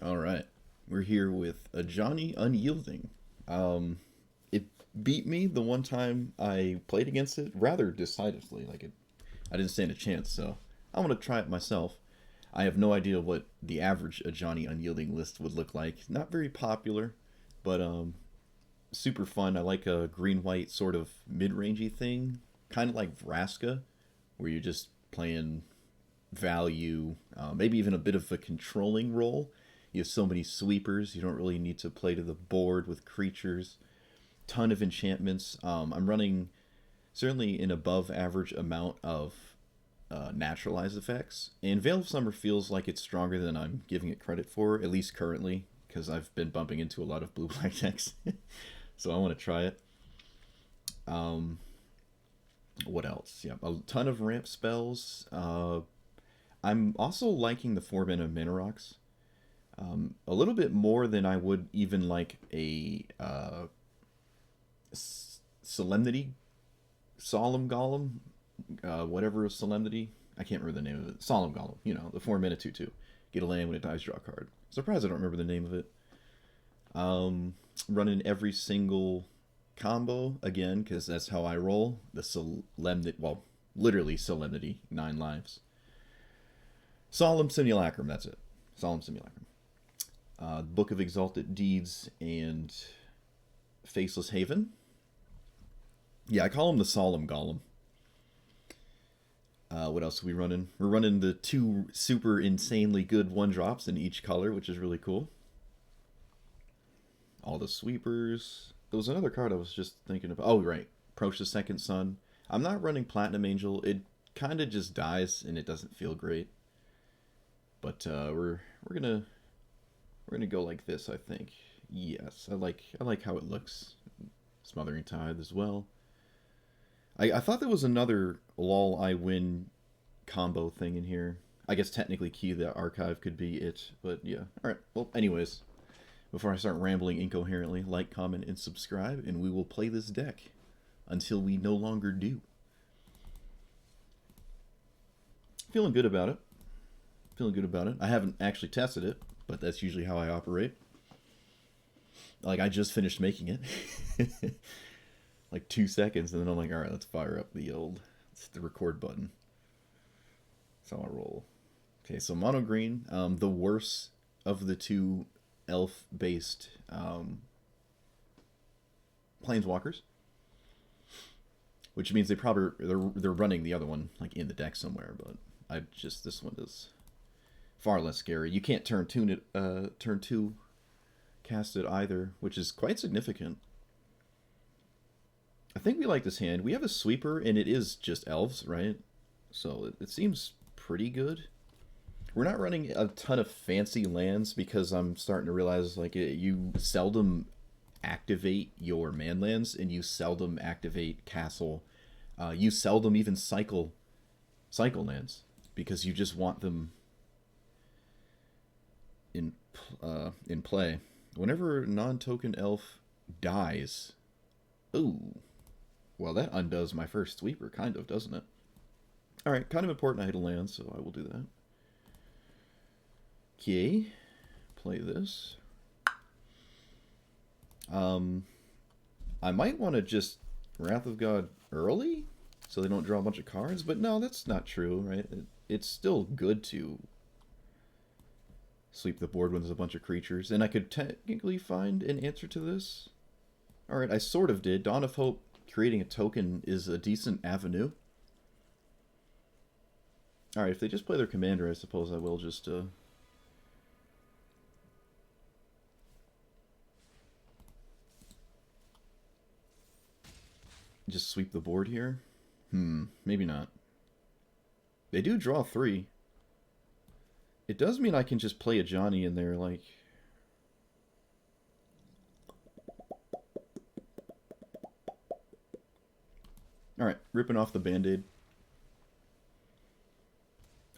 All right, we're here with Ajani Unyielding. It beat me the one time I played against it rather decisively. I didn't stand a chance. So I'm gonna try it myself. I have no idea what the average Ajani Unyielding list would look like. Not very popular, but super fun. I like a green-white sort of mid-rangey thing, kind of like Vraska, where you're just playing value, maybe even a bit of a controlling role. You have so many sweepers, you don't really need to play to the board with creatures. Ton of enchantments. I'm running certainly an above average amount of naturalized effects, and Veil of Summer feels like it's stronger than I'm giving it credit for, at least currently, because I've been bumping into a lot of blue black decks. So I want to try it. Um, what else? Yeah, a ton of ramp spells. I'm also liking the 4 mana rocks a little bit more than I would even like a Solemnity, Solemn Golem, whatever Solemnity. I can't remember the name of it. Solemn Golem, the 4 mana 2/2. Get a land when it dies, draw a card. Surprised I don't remember the name of it. Running every single combo again because that's how I roll. The Solemnity, well, literally Solemnity, 9 lives. Solemn Simulacrum, that's it. Solemn Simulacrum. Book of Exalted Deeds and Faceless Haven. Yeah, I call him the Solemn Golem. What else are we running? We're running the 2 super insanely good 1-drops in each color, which is really cool. All the sweepers. There was another card I was just thinking about. Oh, right. Approach the Second Sun. I'm not running Platinum Angel. It kind of just dies and it doesn't feel great. But we're gonna go like this, I think. Yes, I like how it looks. Smothering Tithe as well. I thought there was another lol I win combo thing in here. I guess technically Key the Archive could be it, but yeah. Alright, well, anyways, before I start rambling incoherently, like, comment, and subscribe, and we will play this deck until we no longer do. Feeling good about it. Feeling good about it. I haven't actually tested it, but that's usually how I operate. Like, I just finished making it. Like 2 seconds, and then I'm like, alright, let's fire up the record button. That's how I roll. Okay, so mono green, the worst of the 2 elf-based planeswalkers, which means they're running the other one like in the deck somewhere. But this one is far less scary. You can't turn two cast it either, which is quite significant. I think we like this hand. We have a sweeper, and it is just elves, right? So it seems pretty good. We're not running a ton of fancy lands because I'm starting to realize you seldom activate your manlands, and you seldom activate castle. You seldom even cycle lands because you just want them in play. Whenever non-token elf dies, ooh, well, that undoes my first sweeper, kind of, doesn't it? All right, kind of important I hit a land, so I will do that. Okay, play this. I might want to just Wrath of God early so they don't draw a bunch of cards, but no, that's not true, right? It's still good to sweep the board when there's a bunch of creatures, and I could technically find an answer to this. Alright, I sort of did. Dawn of Hope, creating a token is a decent avenue. Alright, if they just play their commander, I suppose I will just sweep the board here. Maybe not. They do draw 3. It does mean I can just play a Johnny in there, like... Alright, ripping off the Band-Aid.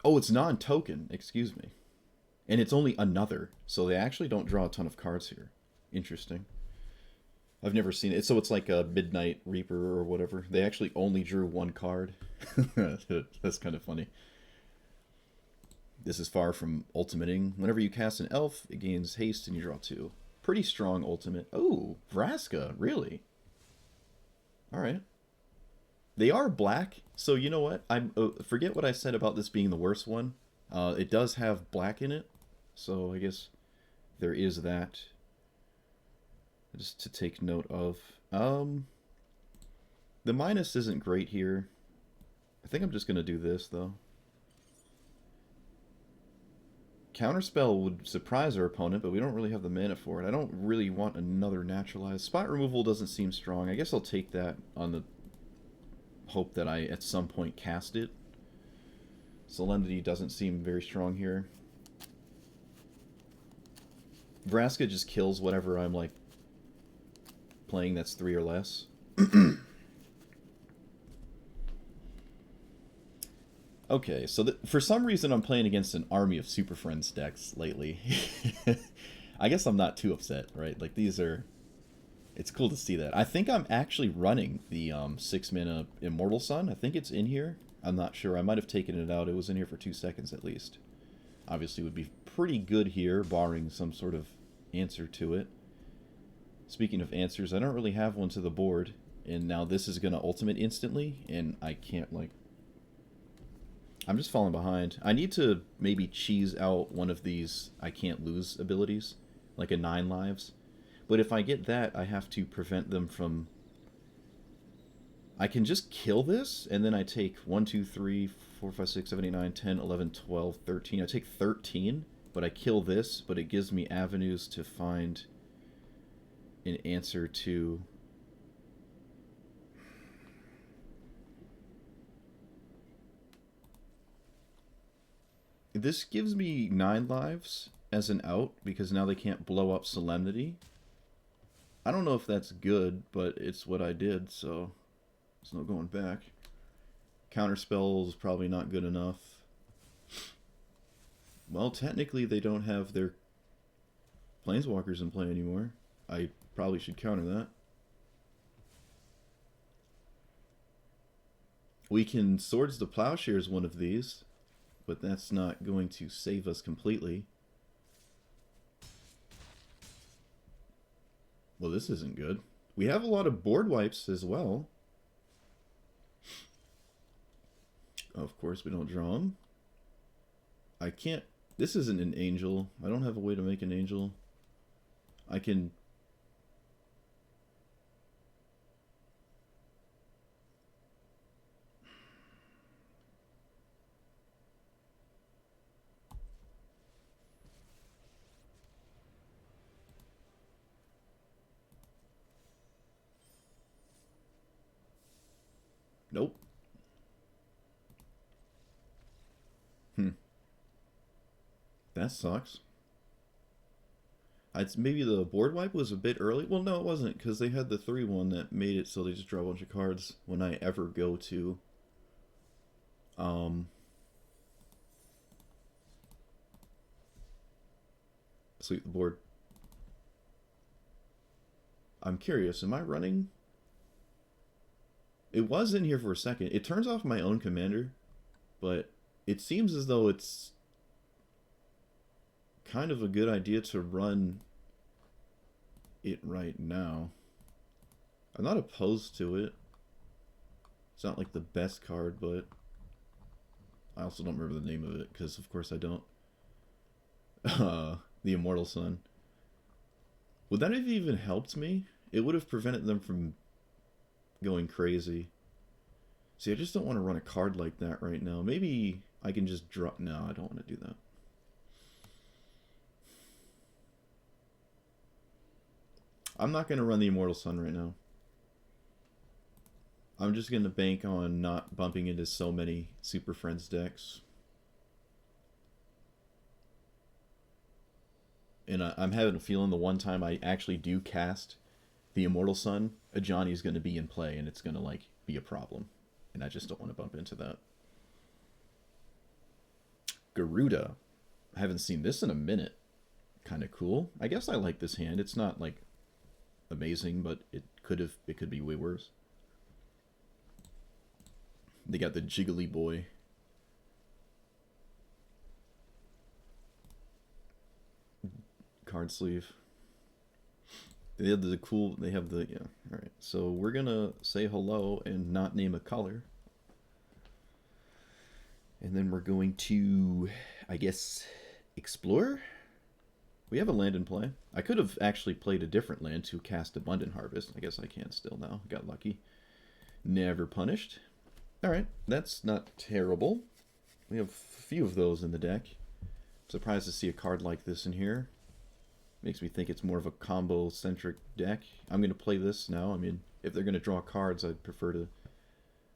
Oh, it's non-token, excuse me. And it's only another, so they actually don't draw a ton of cards here. Interesting. I've never seen it. So it's like a Midnight Reaper or whatever. They actually only drew 1 card. That's kind of funny. This is far from ultimating. Whenever you cast an elf, it gains haste and you draw 2. Pretty strong ultimate. Oh, Vraska, really? Alright. They are black, so you know what? Forget what I said about this being the worst one. It does have black in it, so I guess there is that. Just to take note of. The minus isn't great here. I think I'm just going to do this, though. Counterspell would surprise our opponent, but we don't really have the mana for it. I don't really want another naturalized. Spot removal doesn't seem strong. I guess I'll take that on the hope that I, at some point, cast it. Solemnity doesn't seem very strong here. Vraska just kills whatever I'm, like, playing that's 3 or less. Okay, so for some reason I'm playing against an army of Super Friends decks lately. I guess I'm not too upset, right? Like, these are... It's cool to see that. I think I'm actually running the 6-mana Immortal Sun. I think it's in here. I'm not sure. I might have taken it out. It was in here for 2 seconds at least. Obviously would be pretty good here, barring some sort of answer to it. Speaking of answers, I don't really have one to the board. And now this is going to ultimate instantly, and I can't, like... I'm just falling behind. I need to maybe cheese out one of these I can't lose abilities, like a 9 lives. But if I get that, I have to prevent them from... I can just kill this, and then I take 1, 2, 3, 4, 5, 6, 7, 8, 9, 10, 11, 12, 13. I take 13, but I kill this, but it gives me avenues to find an answer to... This gives me 9 lives as an out, because now they can't blow up Solemnity. I don't know if that's good, but it's what I did, so there's no going back. Counterspell is probably not good enough. Well, technically they don't have their Planeswalkers in play anymore. I probably should counter that. We can Swords to Plowshares one of these, but that's not going to save us completely. Well, this isn't good. We have a lot of board wipes as well. Of course, we don't draw them. I can't... This isn't an angel. I don't have a way to make an angel. I can... Nope. That sucks. Maybe the board wipe was a bit early. Well, no, it wasn't, because they had the 3-1 that made it so they just draw a bunch of cards when I ever go to... sweep the board. I'm curious, am I running... It was in here for a second. It turns off my own commander, but it seems as though it's kind of a good idea to run it right now. I'm not opposed to it. It's not like the best card, but I also don't remember the name of it, because of course I don't. The Immortal Sun. Would that have even helped me? It would have prevented them from going crazy. See, I just don't want to run a card like that right now. Maybe I can just drop... No, I don't want to do that. I'm not going to run the Immortal Sun right now. I'm just going to bank on not bumping into so many Super Friends decks. And I'm having a feeling the one time I actually do cast the Immortal Sun, Ajani's going to be in play, and it's going to, like, be a problem. And I just don't want to bump into that. Garuda. I haven't seen this in a minute. Kind of cool. I guess I like this hand. It's not, like, amazing, but it could be way worse. They got the Jiggly Boy. card sleeve. They have the cool, yeah, alright. So we're gonna say hello and not name a color. And then we're going to, I guess, explore? We have a land in play. I could have actually played a different land to cast Abundant Harvest. I guess I can still now. Got lucky. Never punished. Alright, that's not terrible. We have a few of those in the deck. I'm surprised to see a card like this in here. Makes me think it's more of a combo-centric deck. I'm going to play this now. I mean, if they're going to draw cards, I'd prefer to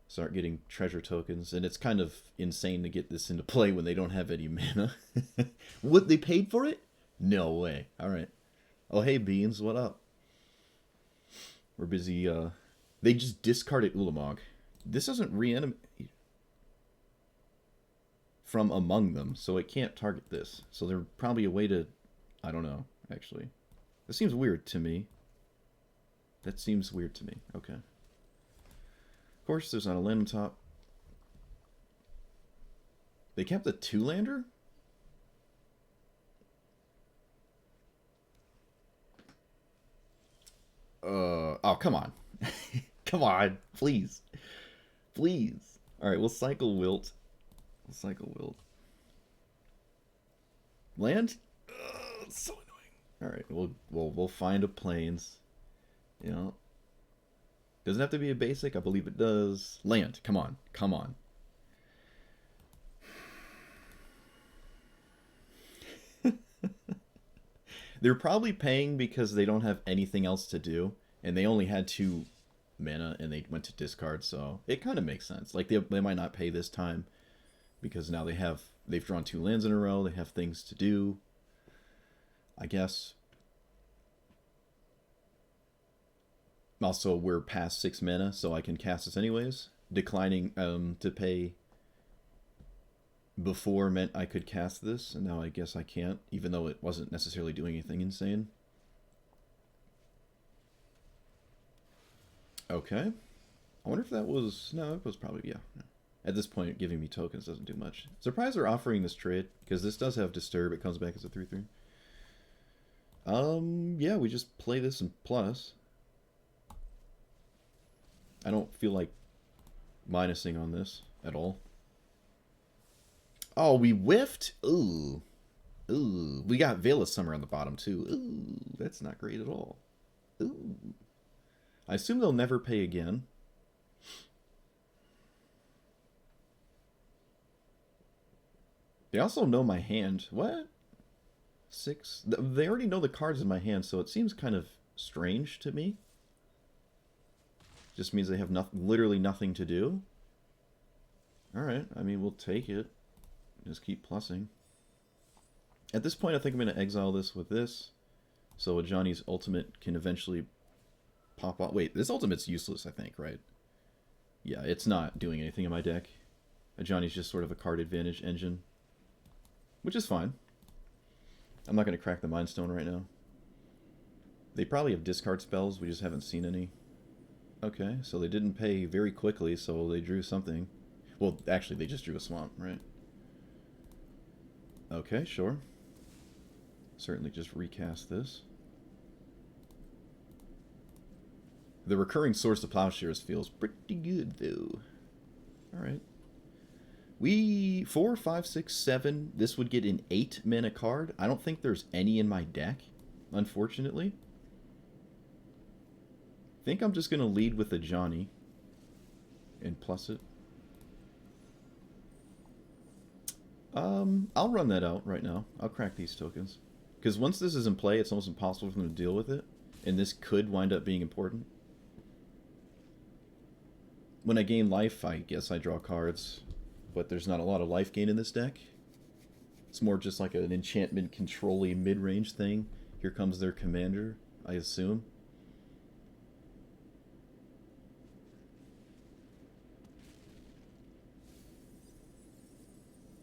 start getting treasure tokens. And it's kind of insane to get this into play when they don't have any mana. What, they paid for it? No way. Alright. Oh, hey, Beans, what up? We're busy, They just discarded Ulamog. This doesn't reanimate from among them, so it can't target this. So there's probably a way to... I don't know, actually. That seems weird to me. That seems weird to me. Okay. Of course, there's not a land on top. They kept a 2-lander? Oh, come on. Come on, please. Please. Alright, we'll cycle Wilt. We'll cycle Wilt. Land? It's so annoying. Alright, we'll find a plains. You know. Doesn't have to be a basic, I believe it does. Land, come on. Come on. They're probably paying because they don't have anything else to do, and they only had 2 mana, and they went to discard, so it kind of makes sense. Like, they might not pay this time, because now they've drawn 2 lands in a row, they have things to do, I guess. Also, we're past 6 mana, so I can cast this anyways. Declining to pay before meant I could cast this, and now I guess I can't, even though it wasn't necessarily doing anything insane. Okay. I wonder if that was... No, it was probably... Yeah. At this point, giving me tokens doesn't do much. Surprised they're offering this trade, because this does have Disturb. It comes back as a 3/3. Yeah, we just play this in plus. I don't feel like minusing on this at all. Oh, we whiffed? Ooh. Ooh. We got Veil of Summer on the bottom, too. Ooh, that's not great at all. Ooh. I assume they'll never pay again. They also know my hand. What? 6? They already know the cards in my hand, so it seems kind of strange to me. Just means they have literally nothing to do. Alright, I mean, we'll take it. Just keep plussing. At this point, I think I'm going to exile this with this. So Ajani's ultimate can eventually pop out. Wait, this ultimate's useless, I think, right? Yeah, it's not doing anything in my deck. Ajani's just sort of a card advantage engine. Which is fine. I'm not going to crack the Mind Stone right now. They probably have discard spells, we just haven't seen any. Okay, so they didn't pay very quickly, so they drew something. Well, actually, they just drew a swamp, right? Okay, sure. Certainly just recast this. The recurring source of Plowshares feels pretty good, though. Alright. 4, 5, 6, 7. This would get an 8 mana card. I don't think there's any in my deck, unfortunately. I think I'm just going to lead with Ajani and plus it. I'll run that out right now. I'll crack these tokens. Because once this is in play, it's almost impossible for them to deal with it. And this could wind up being important. When I gain life, I guess I draw cards. But there's not a lot of life gain in this deck. It's more just like an enchantment controlling mid-range thing. Here comes their commander, I assume.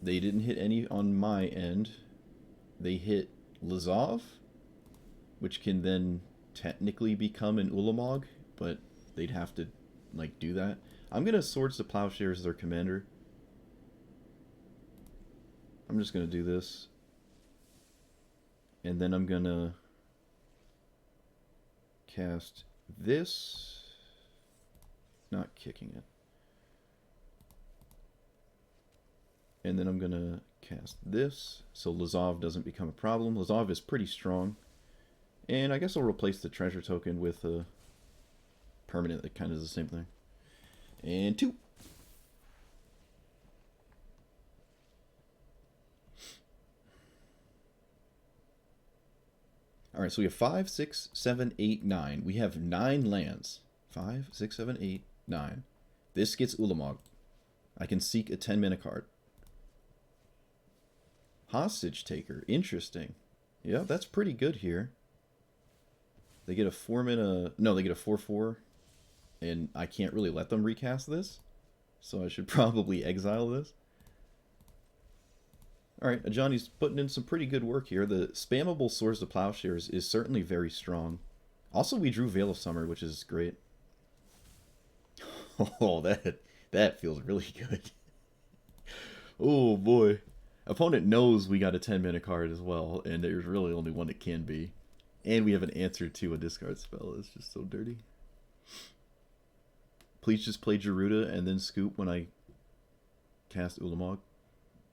They didn't hit any on my end. They hit Lazov, which can then technically become an Ulamog, but they'd have to, like, do that. I'm going to Swords to Plowshares their commander. I'm just going to do this. And then I'm gonna cast this. Not kicking it. And then I'm gonna cast this, so Lazov doesn't become a problem. Lazov is pretty strong. And I guess I'll replace the treasure token with a permanent that kind of does the same thing. And 2. Alright, so we have 5, 6, 7, 8, 9. We have 9 lands. 5, 6, 7, 8, 9. This gets Ulamog. I can seek a 10-mana card. Hostage Taker. Interesting. Yeah, that's pretty good here. They get a 4-mana... No, they get a 4/4. And I can't really let them recast this. So I should probably exile this. Alright, Ajani's putting in some pretty good work here. The spammable Swords to Plowshares is certainly very strong. Also, we drew Veil of Summer, which is great. Oh, that feels really good. Oh, boy. Opponent knows we got a 10-mana card as well, and there's really only one it can be. And we have an answer to a discard spell. It's just so dirty. Please just play Gerudo and then scoop when I cast Ulamog.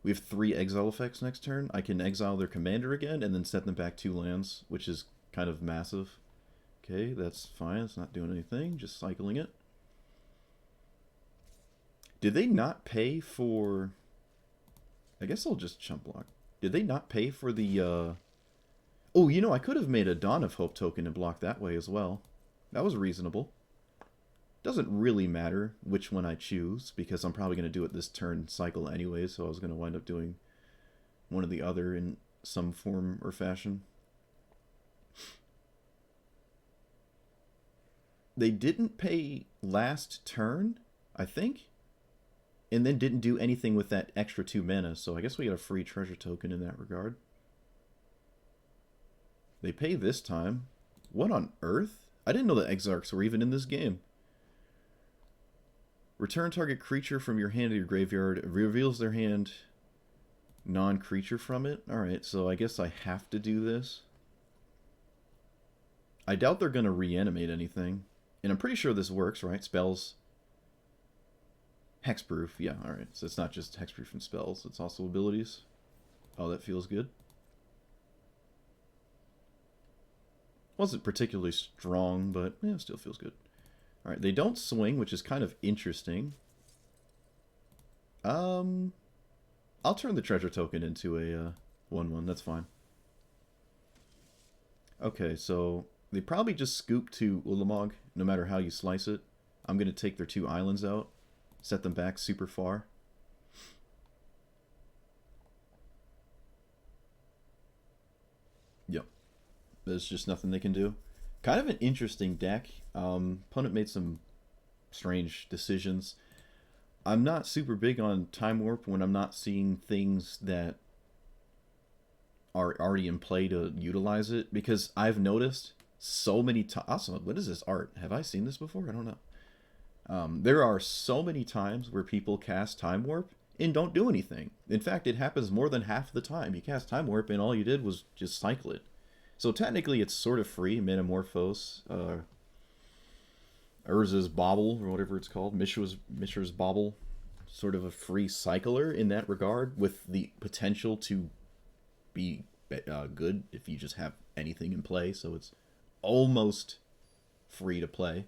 We have 3 exile effects next turn. I can exile their commander again and then set them back 2 lands, which is kind of massive. Okay, that's fine. It's not doing anything. Just cycling it. Did they not pay for... I guess I'll just chump block. Did they not pay for the... Oh, you know, I could have made a Dawn of Hope token and block that way as well. That was reasonable. Doesn't really matter which one I choose, because I'm probably going to do it this turn cycle anyway, so I was going to wind up doing one or the other in some form or fashion. They didn't pay last turn, I think, and then didn't do anything with that extra 2 mana, so I guess we got a free treasure token in that regard. They pay this time. What on earth? I didn't know the Exarchs were even in this game. Return target creature from your hand to your graveyard. It reveals their hand non-creature from it. Alright, so I guess I have to do this. I doubt they're going to reanimate anything. And I'm pretty sure this works, right? Spells. Hexproof. Yeah, alright. So it's not just hexproof from spells. It's also abilities. Oh, that feels good. Wasn't particularly strong, but yeah, still feels good. Alright, they don't swing, which is kind of interesting. I'll turn the treasure token into a 1/1, that's fine. Okay, so they probably just scoop to Ulamog, no matter how you slice it. I'm going to take their 2 islands out, set them back super far. Yep. There's just nothing they can do. Kind of an interesting deck. Opponent made some strange decisions. I'm not super big on Time Warp when I'm not seeing things that are already in play to utilize it, because I've noticed so many times... Also, what is this art? Have I seen this before? I don't know. There are so many times where people cast Time Warp and don't do anything. In fact, it happens more than half the time. You cast Time Warp and all you did was just cycle it. So technically it's sort of free. Metamorphose, Urza's Bauble, or whatever it's called, Mishra's Bauble, sort of a free cycler in that regard, with the potential to be good if you just have anything in play, so it's almost free to play.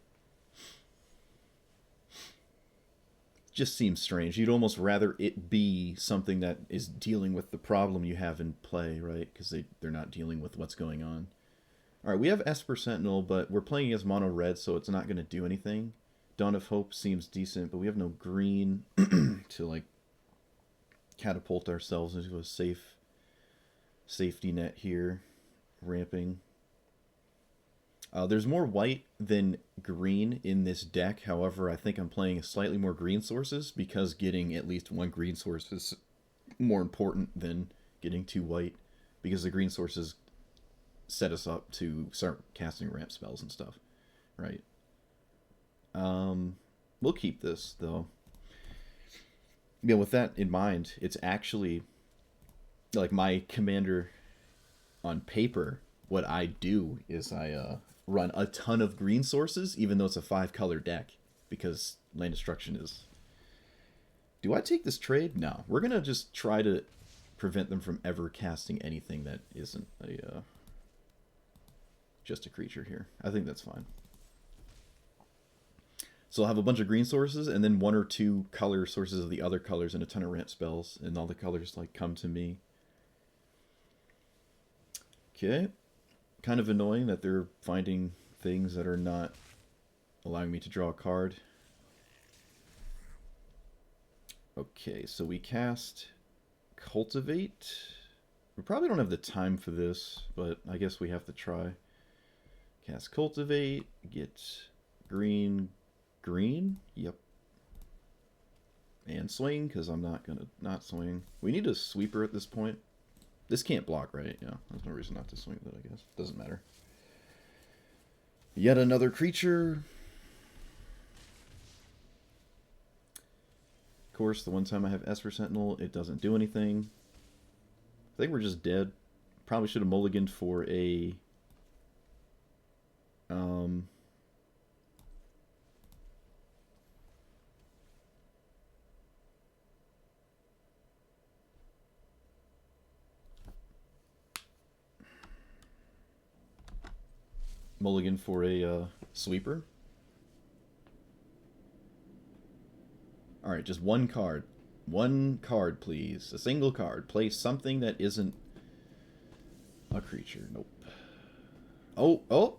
Just seems strange. You'd almost rather it be something that is dealing with the problem you have in play, right? Because they're not dealing with what's going on. Alright, we have Esper Sentinel, but we're playing against mono red, so it's not going to do anything. Dawn of Hope seems decent, but we have no green to, like, catapult ourselves into a safety net here. Ramping. There's more white than green in this deck. However, I think I'm playing slightly more green sources, because getting at least 1 green source is more important than getting 2 white, because the green sources set us up to start casting ramp spells and stuff, right? We'll keep this, though. Yeah, with that in mind, it's actually, like, my commander on paper, what I do is I run a ton of green sources, even though it's a 5-color deck, because land destruction is... Do I take this trade? No. We're going to just try to prevent them from ever casting anything that isn't a just a creature here. I think that's fine. So I'll have a bunch of green sources, and then 1 or 2 color sources of the other colors, and a ton of ramp spells, and all the colors like come to me. Okay. Kind of annoying that they're finding things that are not allowing me to draw a card. Okay, so we cast Cultivate. We probably don't have the time for this, but I guess we have to try. Cast Cultivate, get green, green, yep. And swing, because I'm not going to not swing. We need a sweeper at this point. This can't block, right? Yeah, there's no reason not to swing with it, I guess. Doesn't matter. Yet another creature. Of course, the one time I have Esper Sentinel, it doesn't do anything. I think we're just dead. Probably should have mulliganed for a... mulligan for a sweeper. Alright, just one card. One card, please. A single card. Play something that isn't a creature. Nope. Oh!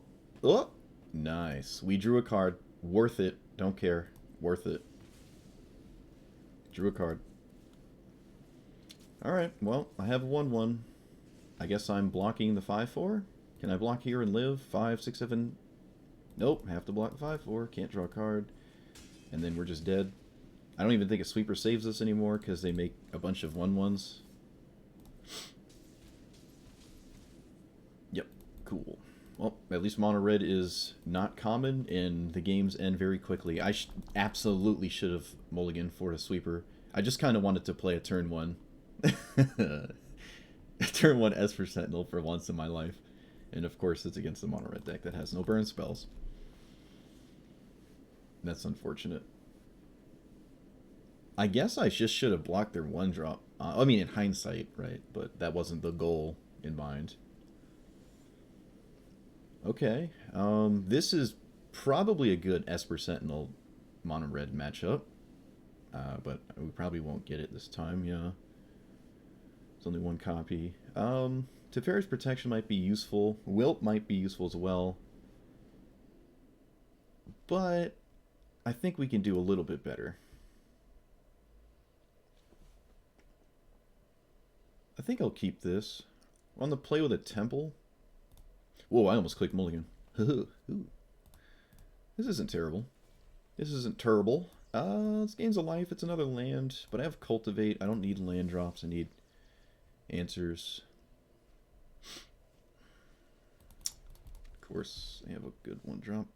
Nice. We drew a card. Worth it. Don't care. Worth it. Drew a card. Alright, well, I have a 1/1. I guess I'm blocking the 5/4. Can I block here and live? 5, 6, 7... Nope, have to block the 5/4. Can't draw a card. And then we're just dead. I don't even think a sweeper saves us anymore because they make a bunch of 1/1s. Yep, cool. Well, at least mono red is not common, and the games end very quickly. I absolutely should have mulliganed for a sweeper. I just kind of wanted to play a turn 1. Turn 1 Esper Sentinel for once in my life. And of course it's against the mono red deck that has no burn spells. That's unfortunate. I guess I just should have blocked their 1-drop. I mean, in hindsight, right? But that wasn't the goal in mind. Okay. This is probably a good Esper Sentinel mono red matchup. But we probably won't get it this time, yeah. It's only 1 copy. Teferi's Protection might be useful. Wilt might be useful as well. But I think we can do a little bit better. I think I'll keep this. We're on the play with a temple. Whoa, I almost clicked mulligan. Ooh. This isn't terrible. This isn't terrible. This gains a life. It's another land. But I have Cultivate. I don't need land drops. I need answers. Of course, I have a good 1-drop.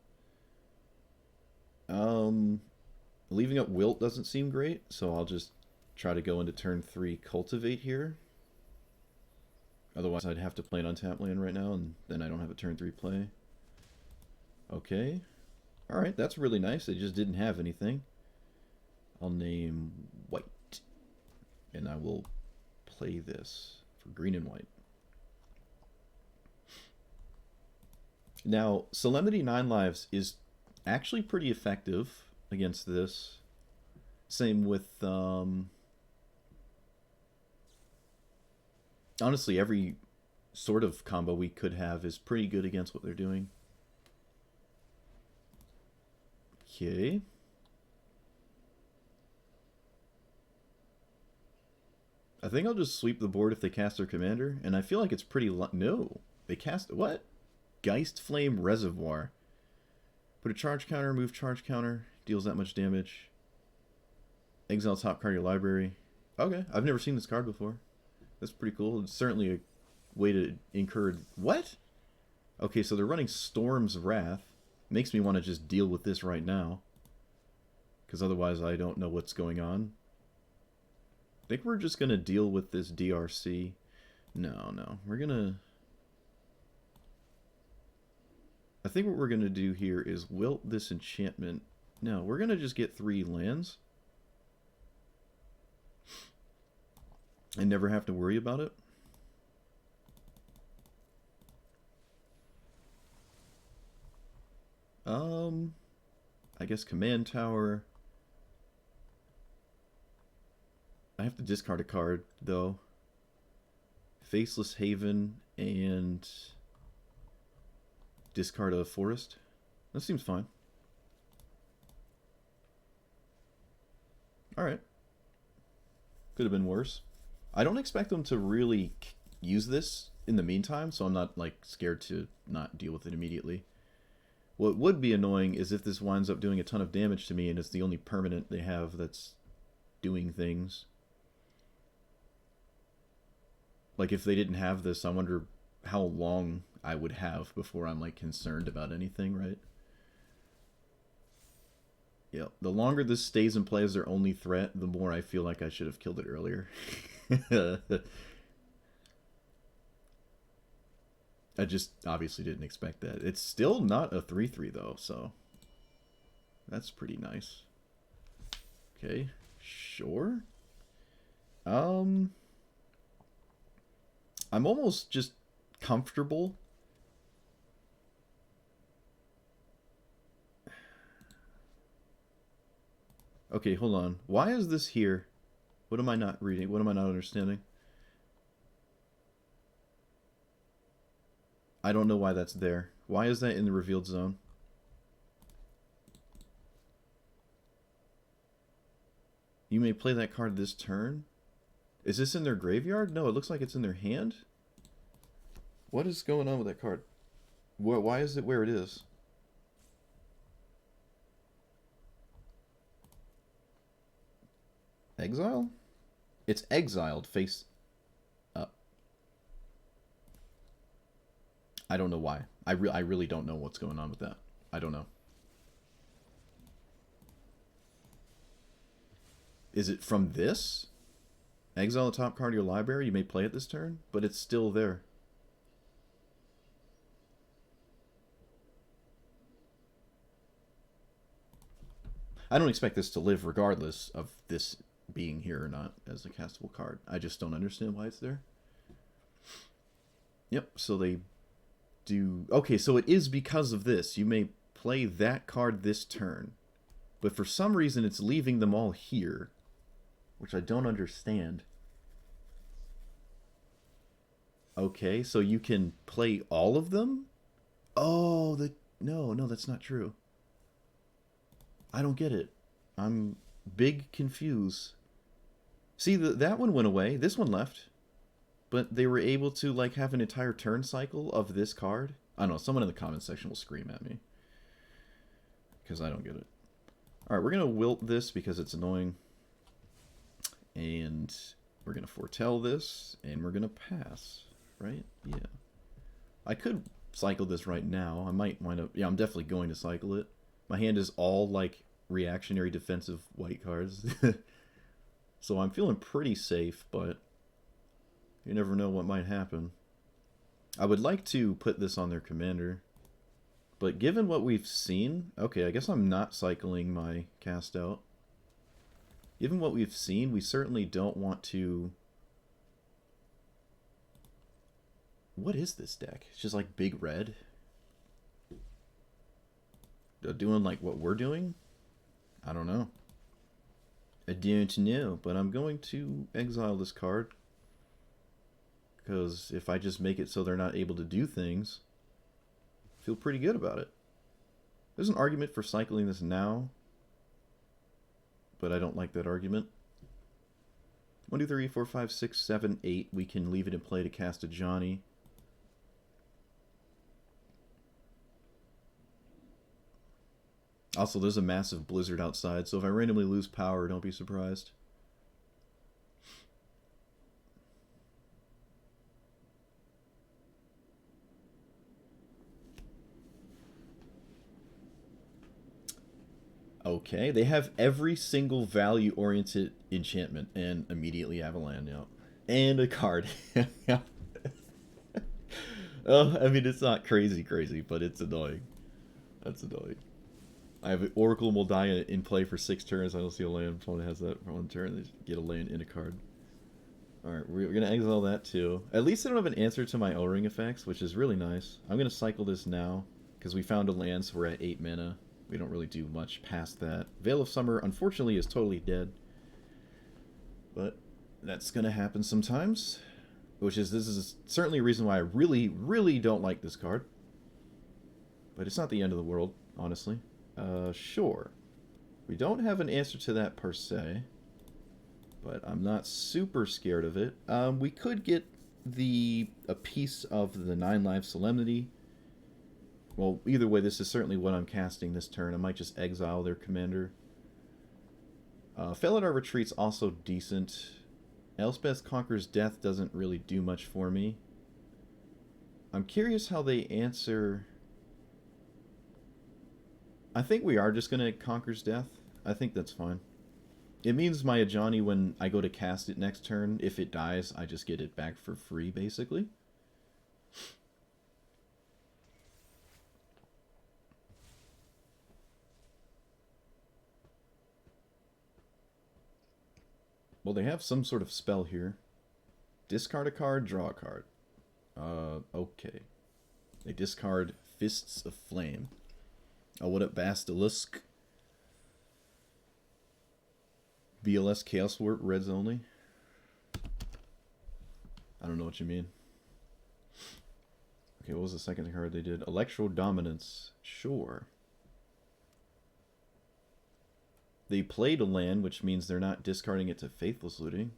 Leaving up Wilt doesn't seem great, so I'll just try to go into turn 3 Cultivate here. Otherwise, I'd have to play an untapped land right now, and then I don't have a turn 3 play. Okay. Alright, that's really nice. They just didn't have anything. I'll name White. And I will play this for green and white. Now, Solemnity 9 lives is actually pretty effective against this. Same with... honestly, every sort of combo we could have is pretty good against what they're doing. Okay. I think I'll just sweep the board if they cast their commander, and I feel like it's pretty... No! They cast... What? Geist Flame Reservoir. Put a charge counter, move charge counter, deals that much damage. Exile top card of your library. Okay, I've never seen this card before. That's pretty cool. It's certainly a way to incur... What? Okay, so they're running Storm's Wrath. Makes me want to just deal with this right now. Because otherwise I don't know what's going on. I think we're just going to deal with this DRC. No. We're going to I think what we're going to do here is wilt this enchantment. No, we're going to just get 3 lands. And never have to worry about it. I guess Command Tower. I have to discard a card, though. Faceless Haven and discard a Forest. That seems fine. Alright. Could have been worse. I don't expect them to really use this in the meantime, so I'm not like scared to not deal with it immediately. What would be annoying is if this winds up doing a ton of damage to me and it's the only permanent they have that's doing things. Like if they didn't have this, I wonder how long I would have before I'm like concerned about anything, right? Yeah, the longer this stays in play as their only threat, the more I feel like I should have killed it earlier. I just obviously didn't expect that. It's still not a 3/3 though, so that's pretty nice. Okay, sure. I'm almost just comfortable. Okay, hold on. Why is this here? What am I not reading? What am I not understanding? I don't know why that's there. Why is that in the revealed zone? You may play that card this turn. Is this in their graveyard? No, it looks like it's in their hand. What is going on with that card? Why is it where it is? Exile? It's exiled face up. I don't know why. I really don't know what's going on with that. I don't know. Is it from this? Exile the top card of your library. You may play it this turn, but it's still there. I don't expect this to live regardless of this being here or not as a castable card. I just don't understand why it's there. Yep, so they do... Okay, so it is because of this. You may play that card this turn, but for some reason it's leaving them all here, which I don't understand. Okay, so you can play all of them? Oh, no, that's not true. I don't get it. I'm big confused. See, that one went away. This one left. But they were able to like have an entire turn cycle of this card. I don't know. Someone in the comment section will scream at me. Because I don't get it. Alright, we're going to wilt this because it's annoying. And we're going to foretell this. And we're going to pass. Right? Yeah. I could cycle this right now. I might wind up... Yeah, I'm definitely going to cycle it. My hand is all, like, reactionary defensive white cards. So I'm feeling pretty safe, but you never know what might happen. I would like to put this on their commander, but given what we've seen... Okay, I guess I'm not cycling my cast out. Given what we've seen, we certainly don't want to... What is this deck? It's just like big red? Doing like what we're doing? I don't know. I don't know, but I'm going to exile this card. Because if I just make it so they're not able to do things, I feel pretty good about it. There's an argument for cycling this now, but I don't like that argument. 1, 2, 3, 4, 5, 6, 7, 8. We can leave it in play to cast Ajani. Also, there's a massive blizzard outside, so if I randomly lose power, don't be surprised. Okay, they have every single value-oriented enchantment, and immediately Avalan, yeah. And a card. Oh, I mean, it's not crazy, but it's annoying. That's annoying. I have Oracle Moldiah in play for 6 turns. I don't see a land. Opponent has that for 1 turn. They just get a land in a card. Alright, we're going to exile that too. At least I don't have an answer to my O-Ring effects, which is really nice. I'm going to cycle this now, because we found a land, so we're at 8 mana. We don't really do much past that. Veil of Summer, unfortunately, is totally dead. But that's going to happen sometimes. This is certainly a reason why I really, really don't like this card. But it's not the end of the world, honestly. Sure. We don't have an answer to that per se. But I'm not super scared of it. We could get a piece of the 9-life Solemnity. Well, either way, this is certainly what I'm casting this turn. I might just exile their commander. Felidar Retreat's also decent. Elspeth Conquers Death doesn't really do much for me. I'm curious how they answer... I think we are just going to Conquers Death. I think that's fine. It means my Ajani, when I go to cast it next turn, if it dies, I just get it back for free, basically. Well, they have some sort of spell here. Discard a card, draw a card. Okay. They discard Fists of Flame. Oh, what up, Basilisk? BLS Chaos Warp, reds only. I don't know what you mean. Okay, what was the second card they did? Electro Dominance. Sure. They played a land, which means they're not discarding it to Faithless Looting.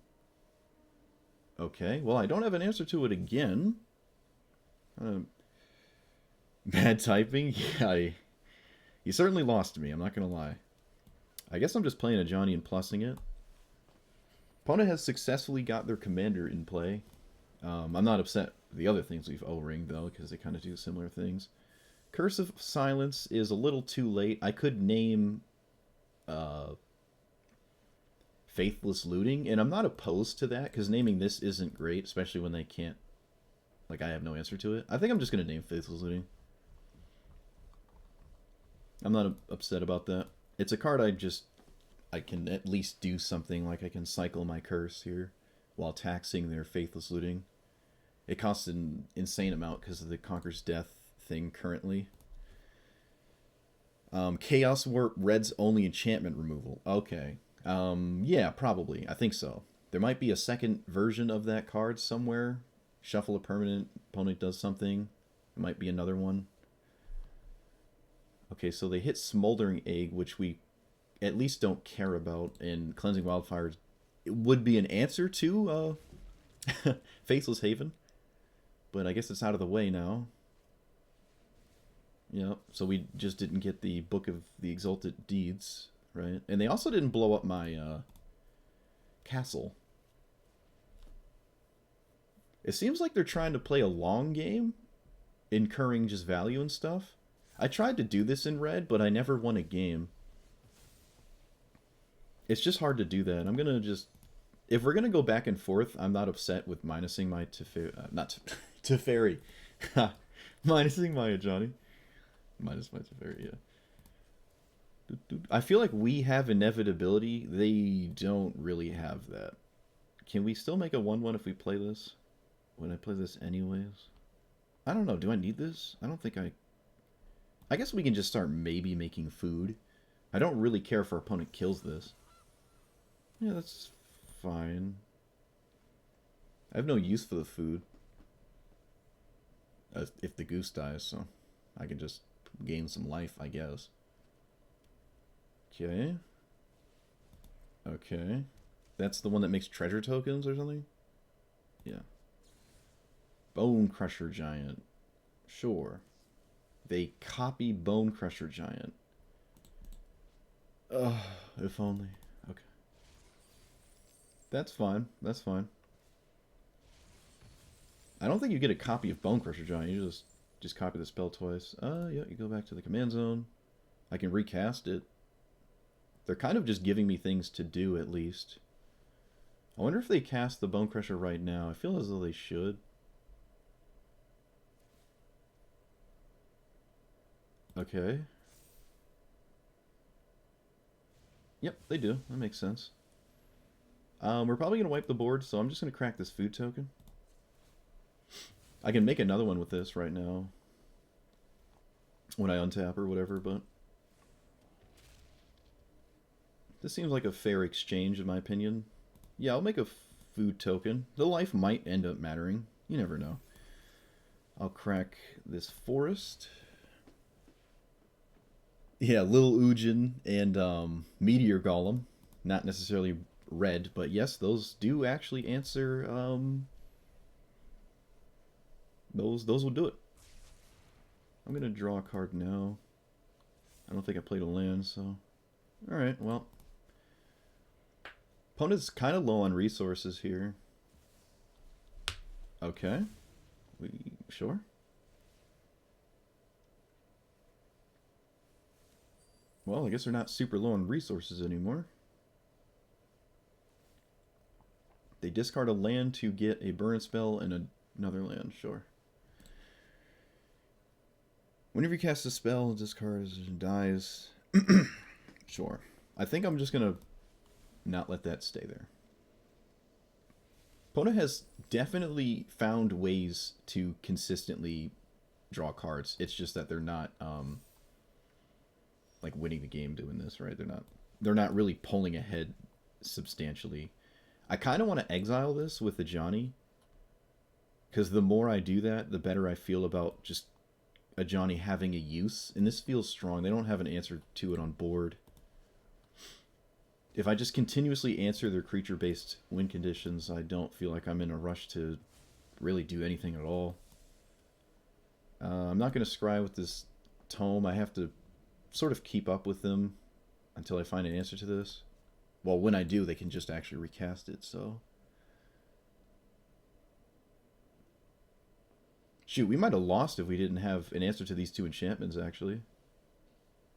Okay, well, I don't have an answer to it again. Bad typing? Yeah, you certainly lost me, I'm not going to lie. I guess I'm just playing Ajani and plussing it. Opponent has successfully got their commander in play. I'm not upset with the other things we've O-ringed, though, because they kind of do similar things. Curse of Silence is a little too late. I could name Faithless Looting, and I'm not opposed to that, because naming this isn't great, especially when they can't... Like, I have no answer to it. I think I'm just going to name Faithless Looting. I'm not upset about that. It's a card I can at least do something, like I can cycle my curse here while taxing their Faithless Looting. It costs an insane amount because of the Conquer's Death thing currently. Chaos Warp, red's only enchantment removal. Okay. Yeah, probably. I think so. There might be a second version of that card somewhere. Shuffle a permanent, opponent does something. It might be another one. Okay, so they hit Smoldering Egg, which we at least don't care about, and Cleansing Wildfires it would be an answer to Faithless Haven. But I guess it's out of the way now. Yeah, so we just didn't get the Book of the Exalted Deeds, right? And they also didn't blow up my castle. It seems like they're trying to play a long game, incurring just value and stuff. I tried to do this in red, but I never won a game. It's just hard to do that. I'm going to just... If we're going to go back and forth, I'm not upset with minusing my Teferi. Not Teferi. Minusing my Ajani. Minus my Teferi, yeah. I feel like we have inevitability. They don't really have that. Can we still make a 1-1 if we play this? Would I play this anyways? I don't know. Do I need this? I don't think I guess we can just start maybe making food. I don't really care if our opponent kills this. Yeah, that's fine. I have no use for the food. If the goose dies, so I can just gain some life, I guess. Okay. Okay. That's the one that makes treasure tokens or something? Yeah. Bone Crusher Giant. Sure. They copy Bone Crusher Giant. Ugh, if only. Okay. That's fine. That's fine. I don't think you get a copy of Bone Crusher Giant. You just copy the spell twice. Yeah, you go back to the command zone. I can recast it. They're kind of just giving me things to do, at least. I wonder if they cast the Bone Crusher right now. I feel as though they should. Okay. Yep, they do. That makes sense. We're probably going to wipe the board, so I'm just going to crack this food token. I can make another one with this right now when I untap or whatever, but this seems like a fair exchange in my opinion. Yeah, I'll make a food token. The life might end up mattering. You never know. I'll crack this forest. Yeah, Lil Ujin and Meteor Golem. Not necessarily red, but yes, those do actually answer. Those will do it. I'm gonna draw a card now. I don't think I played a land, so all right. Well, opponent's kind of low on resources here. Okay, we sure. Well, I guess they're not super low on resources anymore. They discard a land to get a burn spell and another land, sure. Whenever you cast a spell, discards and dies. Sure. I think I'm just going to not let that stay there. Opponent has definitely found ways to consistently draw cards. It's just that they're not like winning the game doing this, right? They're not really pulling ahead substantially. I kind of want to exile this with Ajani, because the more I do that, the better I feel about just Ajani having a use. And this feels strong. They don't have an answer to it on board. If I just continuously answer their creature-based win conditions, I don't feel like I'm in a rush to really do anything at all. I'm not going to scry with this tome. I have to sort of keep up with them until I find an answer to this. Well, when I do, they can just actually recast it, so... Shoot, we might have lost if we didn't have an answer to these two enchantments, actually.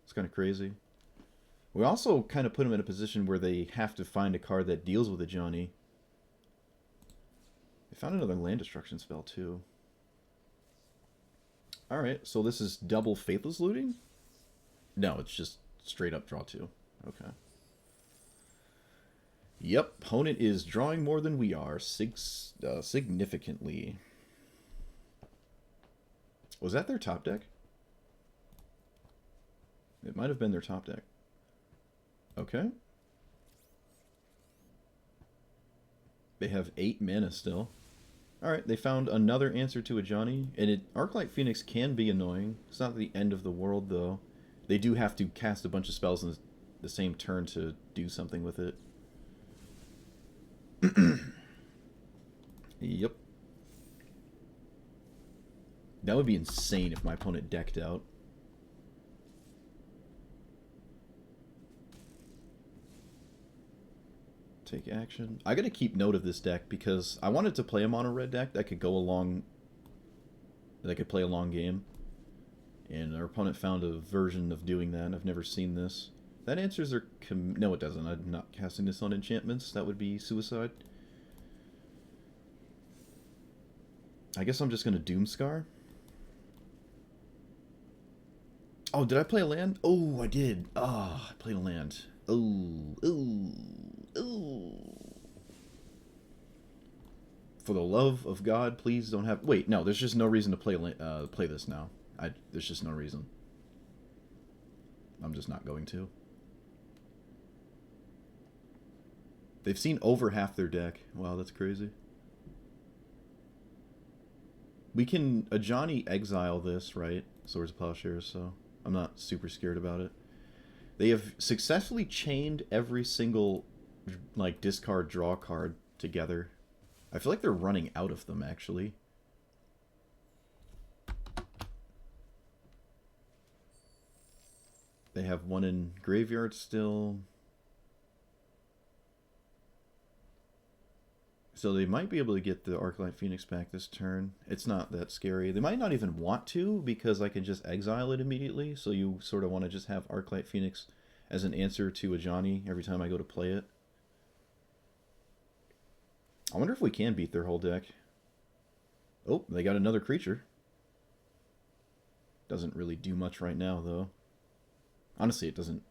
It's kind of crazy. We also kind of put them in a position where they have to find a card that deals with Ajani. They found another land destruction spell, too. Alright, so this is double Faithless Looting? No, it's just straight up draw 2. Okay. Yep, opponent is drawing more than we are, significantly. Was that their top deck? It might have been their top deck. Okay. They have 8 mana still. Alright, they found another answer to Ajani, and Arclight Phoenix can be annoying. It's not the end of the world, though. They do have to cast a bunch of spells in the same turn to do something with it. Yep. That would be insane if my opponent decked out. Take action. I gotta keep note of this deck because I wanted to play a mono red deck that could go along. That could play a long game. And our opponent found a version of doing that. I've never seen this. That answers their... No, it doesn't. I'm not casting this on enchantments. That would be suicide. I guess I'm just going to Doomscar. Oh, did I play a land? Oh, I did. Ah, I played a land. Oh, ooh, ooh. For the love of God, please don't have... Wait, no, there's just no reason to play this now. There's just no reason. I'm just not going to. They've seen over half their deck. Wow, that's crazy. We can Ajani exile this, right? Swords of Plowshares, so I'm not super scared about it. They have successfully chained every single like discard draw card together. I feel like they're running out of them, actually. They have one in graveyard still. So they might be able to get the Arclight Phoenix back this turn. It's not that scary. They might not even want to because I can just exile it immediately. So you sort of want to just have Arclight Phoenix as an answer to Ajani every time I go to play it. I wonder if we can beat their whole deck. Oh, they got another creature. Doesn't really do much right now, though. Honestly, it doesn't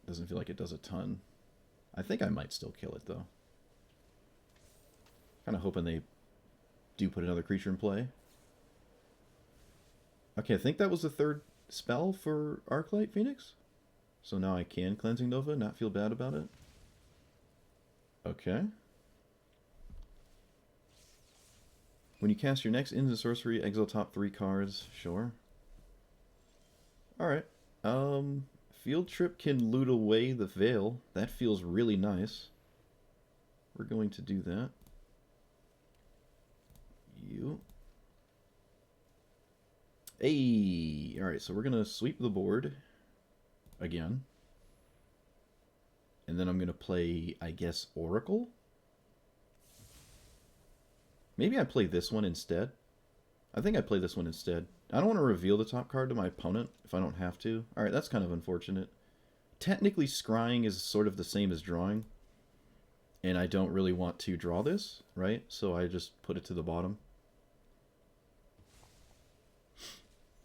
Doesn't feel like it does a ton. I think I might still kill it, though. Kind of hoping they do put another creature in play. Okay, I think that was the third spell for Arclight Phoenix. So now I can Cleansing Nova, not feel bad about it. Okay. When you cast your next instant sorcery, exile top 3 cards. Sure. Alright. Field Trip can loot away the Veil. That feels really nice. We're going to do that. You. Hey! Alright, so we're going to sweep the board again. And then I'm going to play, I guess, Oracle? Maybe I play this one instead. I think I play this one instead. I don't want to reveal the top card to my opponent if I don't have to. Alright, that's kind of unfortunate. Technically, scrying is sort of the same as drawing. And I don't really want to draw this, right? So I just put it to the bottom.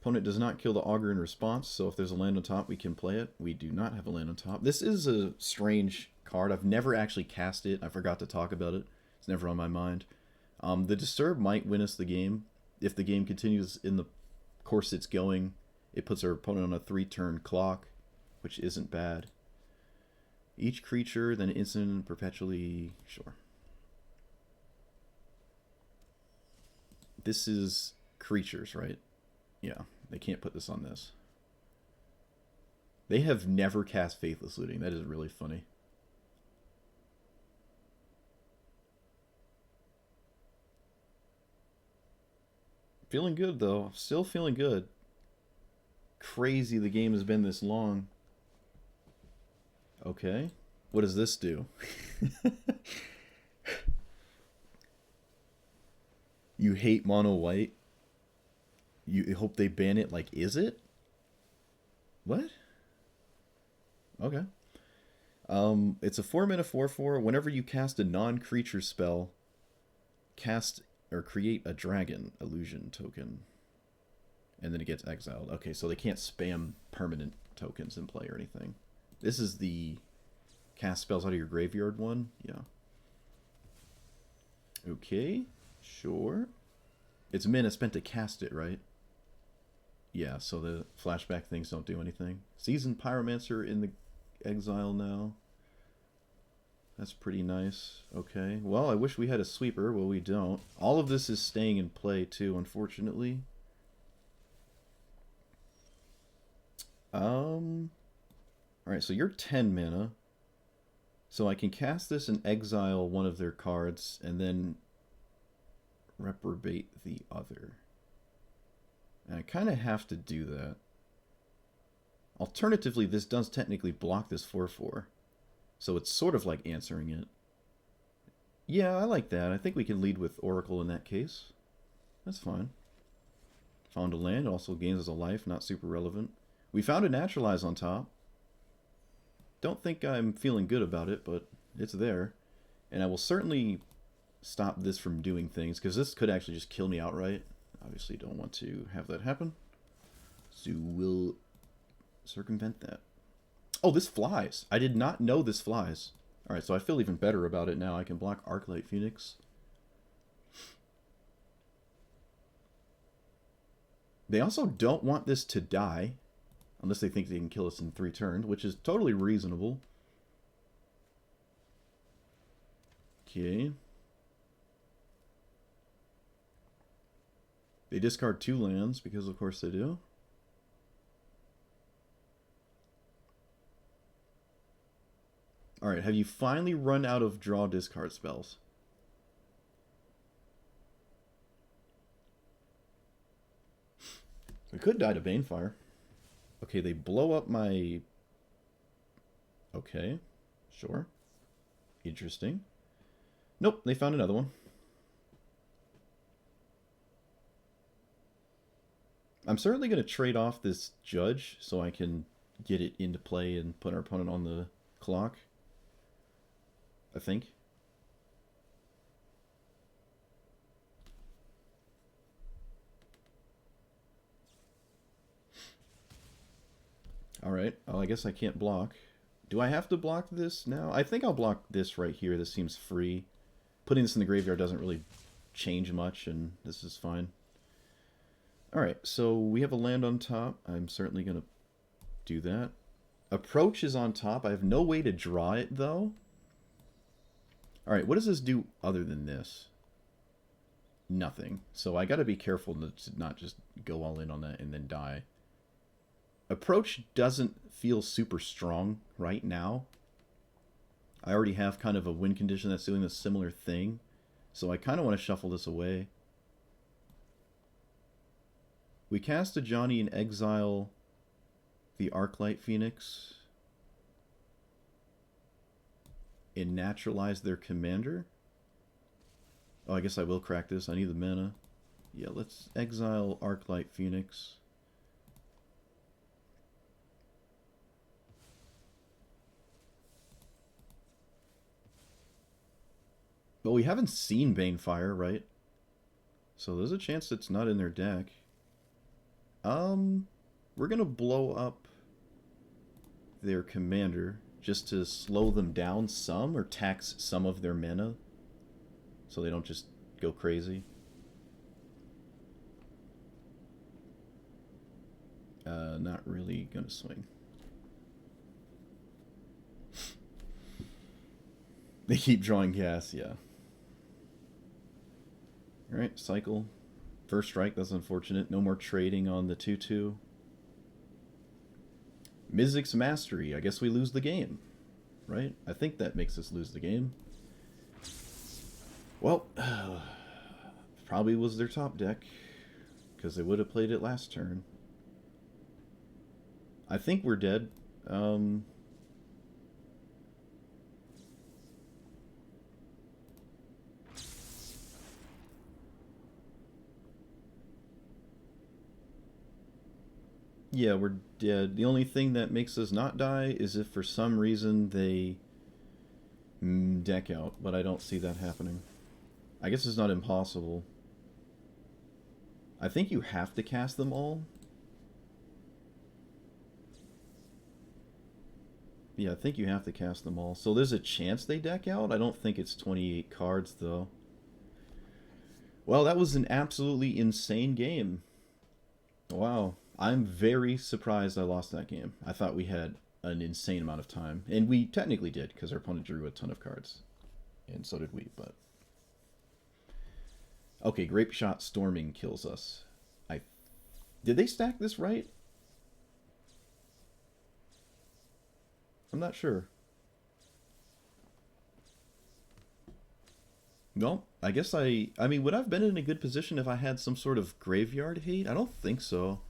Opponent does not kill the Augur in response, so if there's a land on top, we can play it. We do not have a land on top. This is a strange card. I've never actually cast it. I forgot to talk about it. It's never on my mind. The Disturb might win us the game. If the game continues in the course it's going, it puts our opponent on a 3-turn clock, which isn't bad. Each creature, then instant, perpetually... Sure. This is creatures, right? Yeah, they can't put this on this. They have never cast Faithless Looting. That is really funny. Feeling good, though. Still feeling good. Crazy the game has been this long. Okay. What does this do? You hate mono white? You hope they ban it like, is it? What? Okay. It's a 4-mana 4/4. Whenever you cast a non-creature spell, cast or create a dragon illusion token. And then it gets exiled. Okay, so they can't spam permanent tokens in play or anything. This is the cast spells out of your graveyard one? Yeah. Okay, sure. It's mana spent to cast it, right? Yeah, so the flashback things don't do anything. Seasoned Pyromancer in the exile now. That's pretty nice. Okay. Well, I wish we had a sweeper. Well, we don't. All of this is staying in play, too, unfortunately. Alright, so you're 10 mana. So I can cast this and exile one of their cards, and then reprobate the other. And I kind of have to do that. Alternatively, this does technically block this 4/4. So it's sort of like answering it. Yeah, I like that. I think we can lead with Oracle in that case. That's fine. Found a land, also gains as a life, not super relevant. We found a Naturalize on top. Don't think I'm feeling good about it, but it's there. And I will certainly stop this from doing things, because this could actually just kill me outright. Obviously don't want to have that happen. So we'll circumvent that. Oh, this flies. I did not know this flies. Alright, so I feel even better about it now. I can block Arclight Phoenix. They also don't want this to die, unless they think they can kill us in 3 turns, which is totally reasonable. Okay. They discard 2 lands, because of course they do. Alright, have you finally run out of draw discard spells? We could die to Banefire. Okay, they blow up my... Okay, sure. Interesting. Nope, they found another one. I'm certainly going to trade off this Judge so I can get it into play and put our opponent on the clock. I think. Alright, well, I guess I can't block. Do I have to block this now? I think I'll block this right here. This seems free. Putting this in the graveyard doesn't really change much, and this is fine. Alright, so we have a land on top. I'm certainly going to do that. Approach is on top. I have no way to draw it, though. Alright, what does this do other than this? Nothing. So I got to be careful to not just go all in on that and then die. Approach doesn't feel super strong right now. I already have kind of a win condition that's doing a similar thing. So I kind of want to shuffle this away. We cast Ajani and exile the Arclight Phoenix and naturalize their commander. Oh, I guess I will crack this. I need the mana. Yeah, let's exile Arclight Phoenix. But we haven't seen Banefire, right? So there's a chance it's not in their deck. We're gonna blow up their commander just to slow them down some or tax some of their mana so they don't just go crazy. Not really gonna swing. They keep drawing gas, yeah. Alright, cycle. First strike, that's unfortunate. No more trading on the 2-2. Mizzix's Mastery. I guess we lose the game. Right? I think that makes us lose the game. Well, probably was their top deck, because they would have played it last turn. I think we're dead. Yeah, we're dead. The only thing that makes us not die is if for some reason they deck out, but I don't see that happening. I guess it's not impossible. I think you have to cast them all. Yeah, I think you have to cast them all. So there's a chance they deck out. I don't think it's 28 cards, though. Well, that was an absolutely insane game. Wow. I'm very surprised I lost that game. I thought we had an insane amount of time. And we technically did, because our opponent drew a ton of cards. And so did we, but... Okay, Grape Shot Storming kills us. Did they stack this right? I'm not sure. Well, I guess I mean, would I have been in a good position if I had some sort of graveyard hate? I don't think so.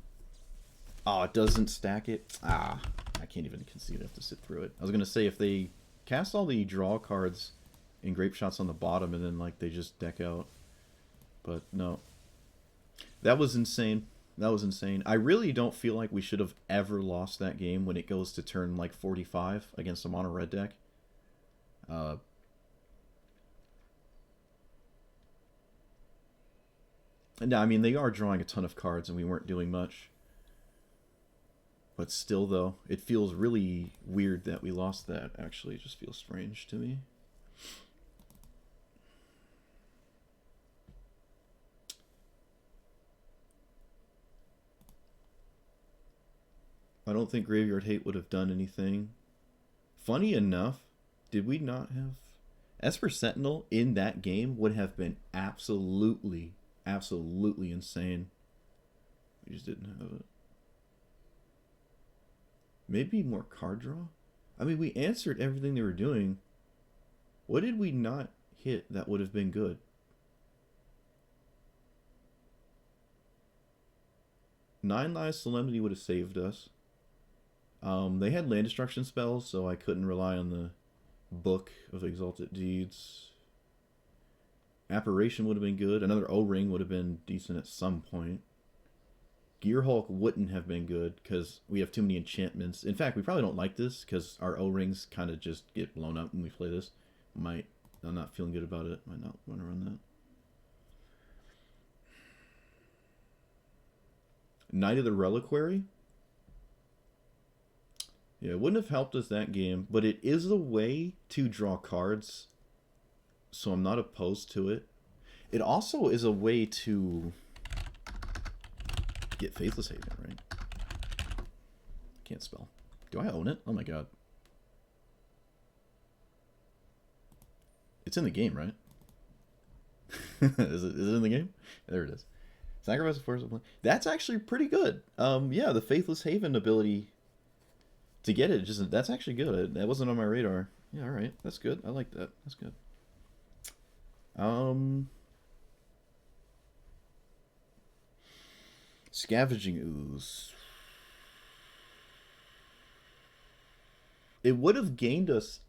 Oh, it doesn't stack it? Ah, I can't even concede I have to sit through it. I was going to say, if they cast all the draw cards in Grape Shots on the bottom and then, like, they just deck out. But, no. That was insane. That was insane. I really don't feel like we should have ever lost that game when it goes to turn, like, 45 against a mono-red deck. And I mean, they are drawing a ton of cards and we weren't doing much. But still, though, it feels really weird that we lost that. Actually, it just feels strange to me. I don't think Graveyard Hate would have done anything. Funny enough, did we not have... Esper Sentinel in that game would have been absolutely insane. We just didn't have it. Maybe more card draw? I mean, we answered everything they were doing. What did we not hit that would have been good? Nine Lives Solemnity would have saved us. They had land destruction spells, so I couldn't rely on the book of Exalted Deeds. Apparition would have been good. Another O-Ring would have been decent at some point. Gearhulk wouldn't have been good because we have too many enchantments. In fact, we probably don't like this because our O-Rings kind of just get blown up when we play this. I'm not feeling good about it. Might not want to run that. Knight of the Reliquary. Yeah, it wouldn't have helped us that game, but it is a way to draw cards, so I'm not opposed to it. It also is a way to get Faithless Haven, right? Can't spell. Do I own it? Oh my god. It's in the game, right? Is it in the game? There it is. Sacrifice a force of play. That's actually pretty good. Yeah, the Faithless Haven ability to get it, that's actually good. That wasn't on my radar. Yeah, all right. That's good. I like that. That's good. Scavenging Ooze. It would have gained us...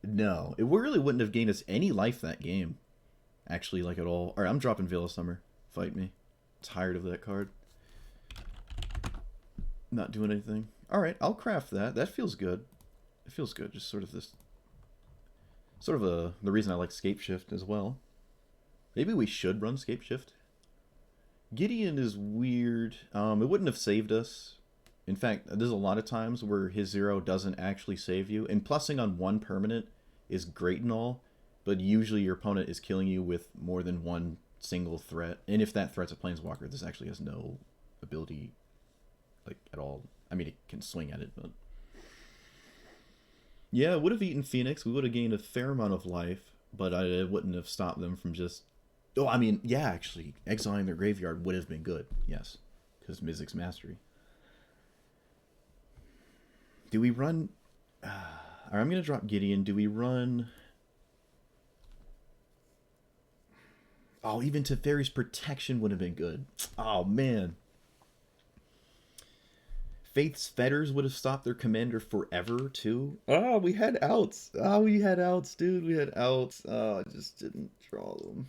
No, it really wouldn't have gained us any life that game. Actually, like at all. Alright, I'm dropping Veil of Summer. Fight me. Tired of that card. Not doing anything. Alright, I'll craft that. That feels good. It feels good. Just sort of this... Sort of the reason I like Scape Shift as well. Maybe we should run Scape Shift. Gideon is weird. It wouldn't have saved us. In fact, there's a lot of times where his 0 doesn't actually save you. And plussing on one permanent is great and all, but usually your opponent is killing you with more than one single threat. And if that threat's a Planeswalker, this actually has no ability, like, at all. I mean, it can swing at it, but... Yeah, it would have eaten Phoenix. We would have gained a fair amount of life, but it wouldn't have stopped them from just... Oh, I mean, yeah, actually, exiling their graveyard would have been good. Yes, because Mizzix's Mastery. Do we run... Alright, I'm going to drop Gideon. Do we run... Oh, even Teferi's Protection would have been good. Oh, man. Faith's Fetters would have stopped their commander forever, too. Oh, we had outs. Oh, we had outs, dude. We had outs. Oh, I just didn't draw them.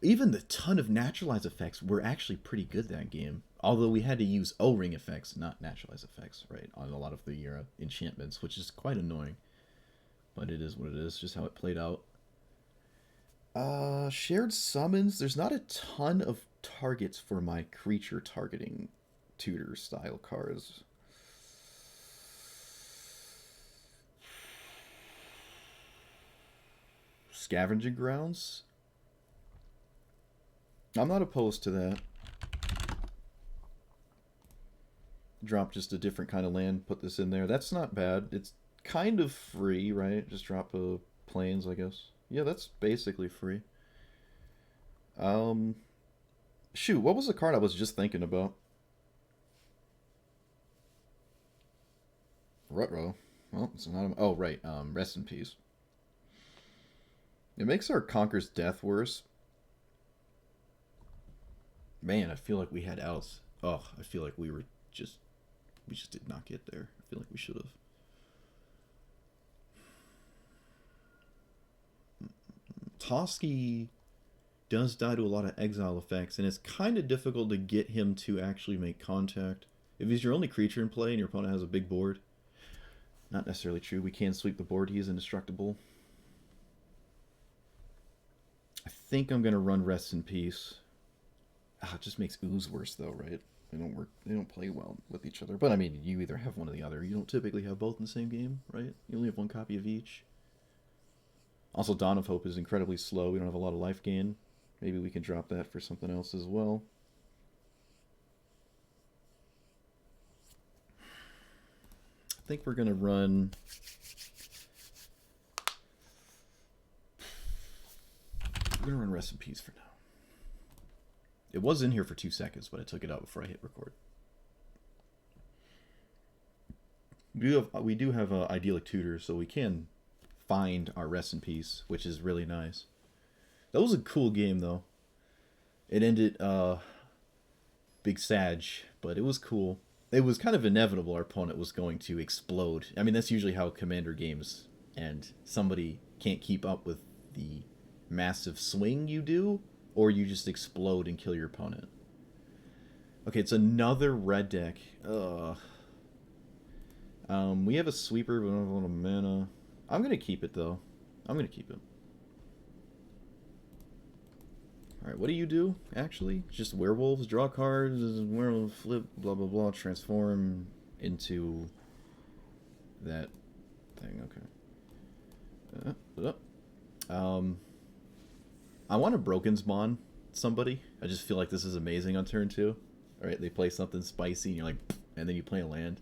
Even the ton of naturalized effects were actually pretty good that game. Although we had to use O-ring effects, not naturalized effects, right? On a lot of the enchantments, which is quite annoying. But it is what it is, just how it played out. Shared summons. There's not a ton of targets for my creature targeting tutor style cards. Scavenger Grounds. I'm not opposed to that. Drop just a different kind of land, put this in there. That's not bad. It's kind of free, right? Just drop a plains, I guess. Yeah, that's basically free. Shoot, what was the card I was just thinking about? Rutrow. Well, it's not... Oh, right. Rest in peace. It makes our Conquer's Death worse. Man, I feel like we had outs. Oh, I feel like we just did not get there. I feel like we should have. Toski does die to a lot of exile effects, and it's kind of difficult to get him to actually make contact. If he's your only creature in play and your opponent has a big board, not necessarily true. We can sweep the board. He is indestructible. I think I'm going to run Rest in Peace. It just makes Ooze worse, though, right? They don't work. They don't play well with each other. But I mean, you either have one or the other. You don't typically have both in the same game, right? You only have one copy of each. Also, Dawn of Hope is incredibly slow. We don't have a lot of life gain. Maybe we can drop that for something else as well. I think we're gonna run. We're gonna run Rest in Peace for now. It was in here for 2 seconds, but I took it out before I hit record. We do have Idyllic Tutor, so we can find our Rest in Peace, which is really nice. That was a cool game, though. It ended Big Sag, but it was cool. It was kind of inevitable our opponent was going to explode. I mean, that's usually how Commander games end. Somebody can't keep up with the massive swing you do, or you just explode and kill your opponent. Okay, it's another red deck. We have a sweeper, but we don't have a lot of mana. I'm going to keep it, though. I'm going to keep it. Alright, what do you do, actually? Just werewolves, draw cards, werewolf flip, blah blah blah, transform into that thing, okay. I want to Broken Spawn somebody. I just feel like this is amazing on turn 2. Alright, they play something spicy and you're like, and then you play a land.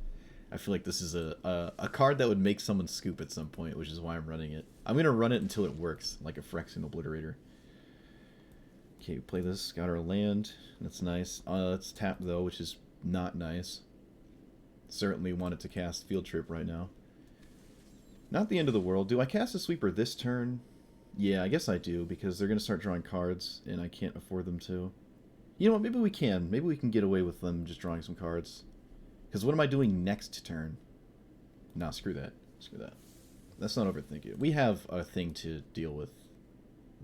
I feel like this is a card that would make someone scoop at some point, which is why I'm running it. I'm going to run it until it works, like a Phyrexian Obliterator. Okay, we play this, got our land, that's nice. Let's tap though, which is not nice. Certainly wanted to cast Field Trip right now. Not the end of the world. Do I cast a sweeper this turn? Yeah, I guess I do, because they're going to start drawing cards, and I can't afford them to. You know what, maybe we can. Maybe we can get away with them just drawing some cards. Because what am I doing next turn? Nah, screw that. Screw that. Let's not overthink it. We have a thing to deal with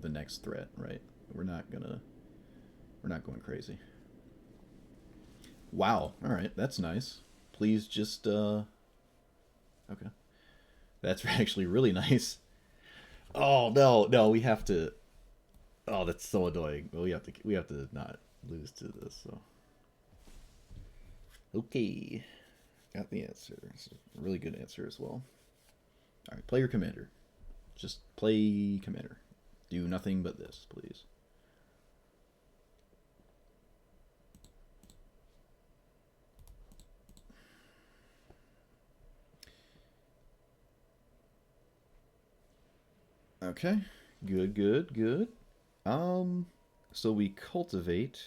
the next threat, right? We're not going crazy. Wow. Alright, that's nice. Please just, okay. That's actually really nice. Oh, no, we have to... Oh, that's so annoying. Well, we have to not lose to this, so... Okay. Got the answer. It's a really good answer as well. Alright, play your commander. Just play commander. Do nothing but this, please. Okay. Good. So we cultivate.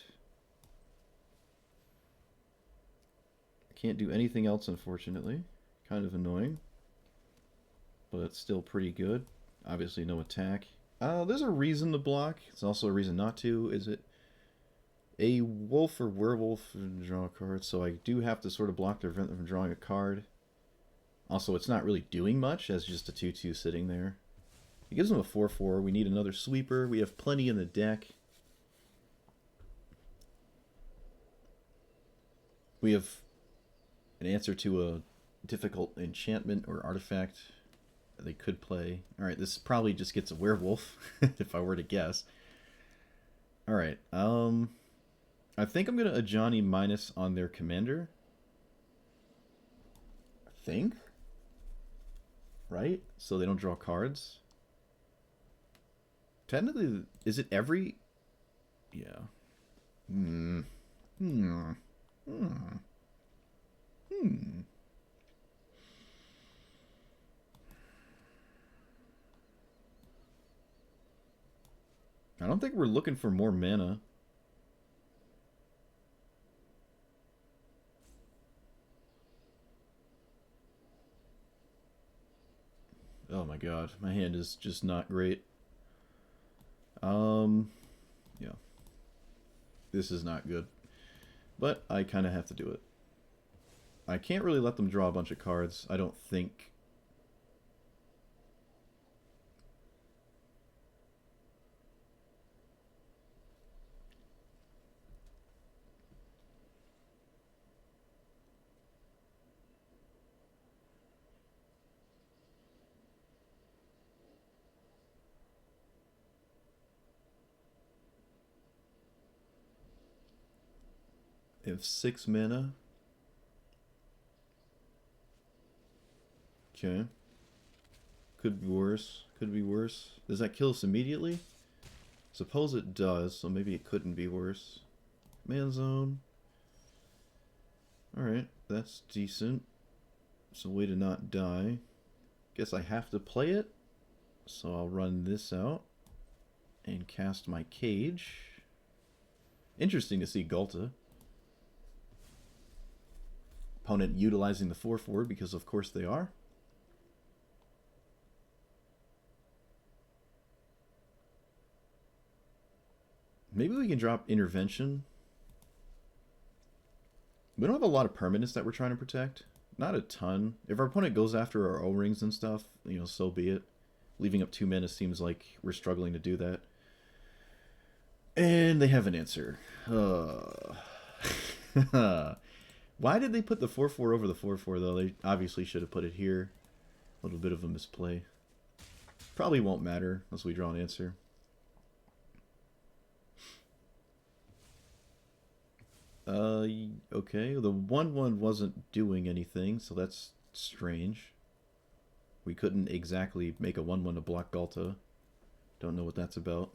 Can't do anything else, unfortunately. Kind of annoying. But it's still pretty good. Obviously no attack. There's a reason to block. It's also a reason not to. Is it a wolf or werewolf draw a card? So I do have to sort of block to prevent them from drawing a card. Also, it's not really doing much as just a 2-2 sitting there. It gives them a 4-4. We need another sweeper. We have plenty in the deck. We have an answer to a difficult enchantment or artifact that they could play. Alright, this probably just gets a werewolf, if I were to guess. Alright, I think I'm going to Ajani minus on their commander. I think? Right? So they don't draw cards. Technically, is it every... Yeah. I don't think we're looking for more mana. Oh my god, my hand is just not great. Yeah. This is not good. But I kind of have to do it. I can't really let them draw a bunch of cards, I don't think. They have 6 mana. Okay. Could be worse. Could be worse. Does that kill us immediately? Suppose it does, so maybe it couldn't be worse. Man zone. Alright, that's decent. It's a way to not die. Guess I have to play it. So I'll run this out. And cast my cage. Interesting to see Ghalta. Opponent utilizing the 4-4 because of course they are. Maybe we can drop Intervention. We don't have a lot of permanents that we're trying to protect. Not a ton. If our opponent goes after our O-rings and stuff, you know, so be it. Leaving up 2 mana seems like we're struggling to do that. And they have an answer. Why did they put the 4-4 over the 4-4, though? They obviously should have put it here. A little bit of a misplay. Probably won't matter unless we draw an answer. Okay. The 1/1 wasn't doing anything, so that's strange. We couldn't exactly make a 1/1 to block Galta. Don't know what that's about.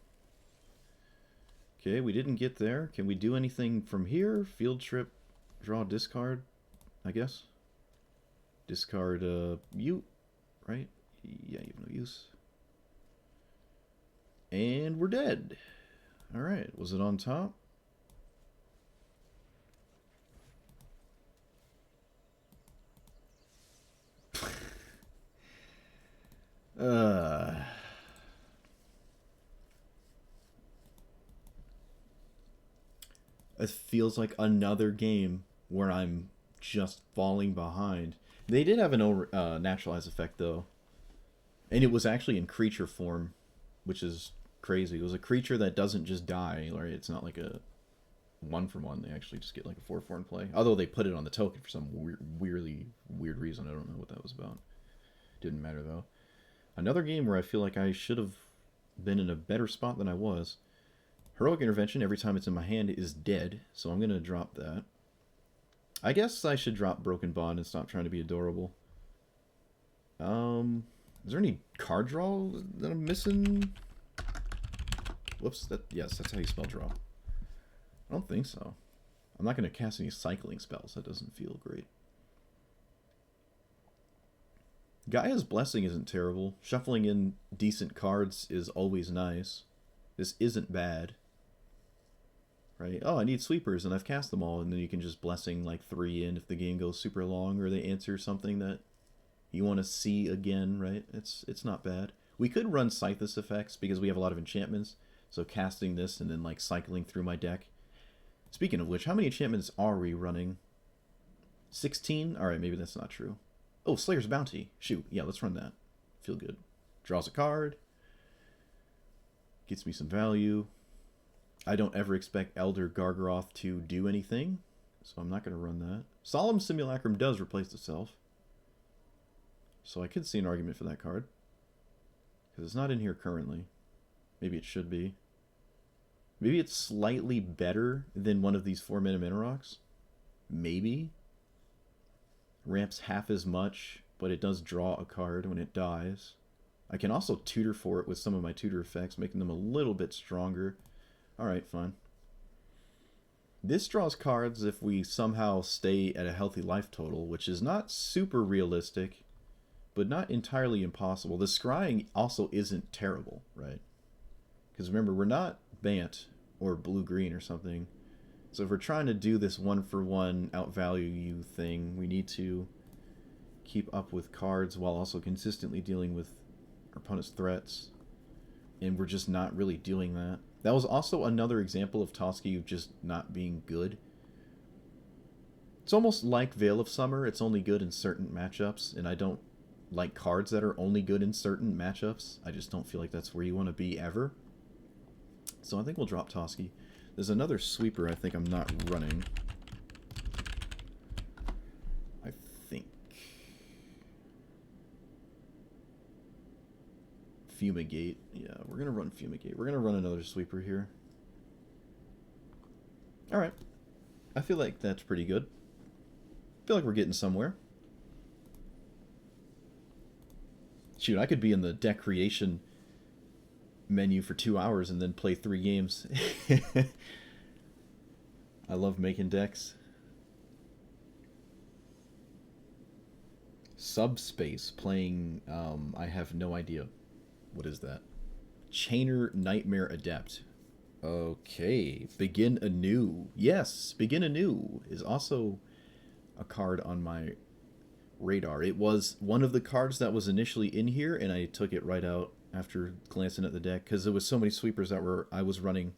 Okay, we didn't get there. Can we do anything from here? Field trip, draw, discard, I guess. Discard, mute, right? Yeah, you have no use. And we're dead. Alright, was it on top? It feels like another game where I'm just falling behind. They did have an naturalized effect, though. And it was actually in creature form, which is crazy. It was a creature that doesn't just die, right? It's not like a 1-for-1. They actually just get like a 4/4 in play. Although they put it on the token for some weirdly weird reason. I don't know what that was about. Didn't matter, though. Another game where I feel like I should have been in a better spot than I was. Heroic Intervention, every time it's in my hand, is dead, so I'm going to drop that. I guess I should drop Broken Bond and stop trying to be adorable. Is there any card draw that I'm missing? Whoops, yes, that's how you spell draw. I don't think so. I'm not going to cast any cycling spells. That doesn't feel great. Gaia's Blessing isn't terrible. Shuffling in decent cards is always nice. This isn't bad. Right? Oh, I need sweepers, and I've cast them all, and then you can just Blessing like 3 in if the game goes super long, or they answer something that you want to see again, right? It's not bad. We could run Scythus effects, because we have a lot of enchantments, so casting this and then like cycling through my deck. Speaking of which, how many enchantments are we running? 16? Alright, maybe that's not true. Oh, Slayer's Bounty. Shoot, yeah, let's run that. Feel good. Draws a card. Gets me some value. I don't ever expect Elder Gargaroth to do anything, so I'm not going to run that. Solemn Simulacrum does replace itself, so I could see an argument for that card, because it's not in here currently. Maybe it should be. Maybe it's slightly better than one of these 4-mana rocks. Maybe. Ramps half as much, but it does draw a card when it dies. I can also tutor for it with some of my tutor effects, making them a little bit stronger. Alright, fine. This draws cards if we somehow stay at a healthy life total, which is not super realistic, but not entirely impossible. The scrying also isn't terrible, right? Because remember, we're not Bant or blue-green or something. So if we're trying to do this 1-for-1 outvalue you thing, we need to keep up with cards while also consistently dealing with our opponent's threats. And we're just not really doing that. That was also another example of Toski just not being good. It's almost like Veil of Summer. It's only good in certain matchups, and I don't like cards that are only good in certain matchups. I just don't feel like that's where you want to be ever. So I think we'll drop Toski. There's another sweeper I think I'm not running. I think. Fumigate. Yeah, we're going to run Fumigate. We're going to run another sweeper here. Alright. I feel like that's pretty good. I feel like we're getting somewhere. Shoot, I could be in the deck creation menu for 2 hours and then play 3 games. I love making decks. Subspace playing, I have no idea. What is that? Chainer Nightmare Adept. Okay. Begin Anew. Yes, Begin Anew is also a card on my radar. It was one of the cards that was initially in here, and I took it right out after glancing at the deck, because there was so many sweepers that I was running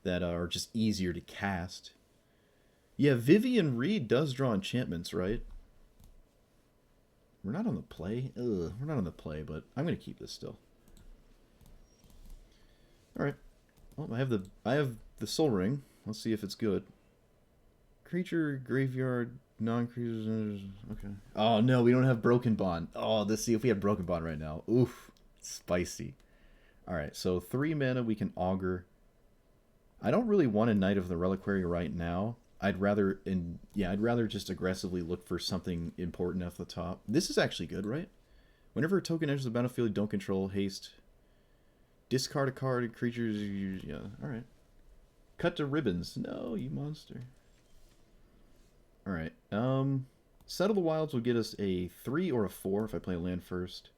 that are just easier to cast. Yeah, Vivian Reed does draw enchantments, right? We're not on the play. Ugh, we're not on the play, but I'm going to keep this still. Alright. Well, I have the Soul Ring. Let's see if it's good. Creature, graveyard, non-creatures. Okay. Oh, no, we don't have Broken Bond. Oh, let's see if we had Broken Bond right now. Oof. Spicy. Alright, so 3 mana we can Augur. I don't really want a Knight of the Reliquary right now. I'd rather just aggressively look for something important at the top. This is actually good, right? Whenever a token enters the battlefield you don't control, haste. Discard a card, creatures, yeah, alright. Cut to ribbons. No, you monster. Alright, Settle the Wilds will get us a 3 or a 4 if I play a land first.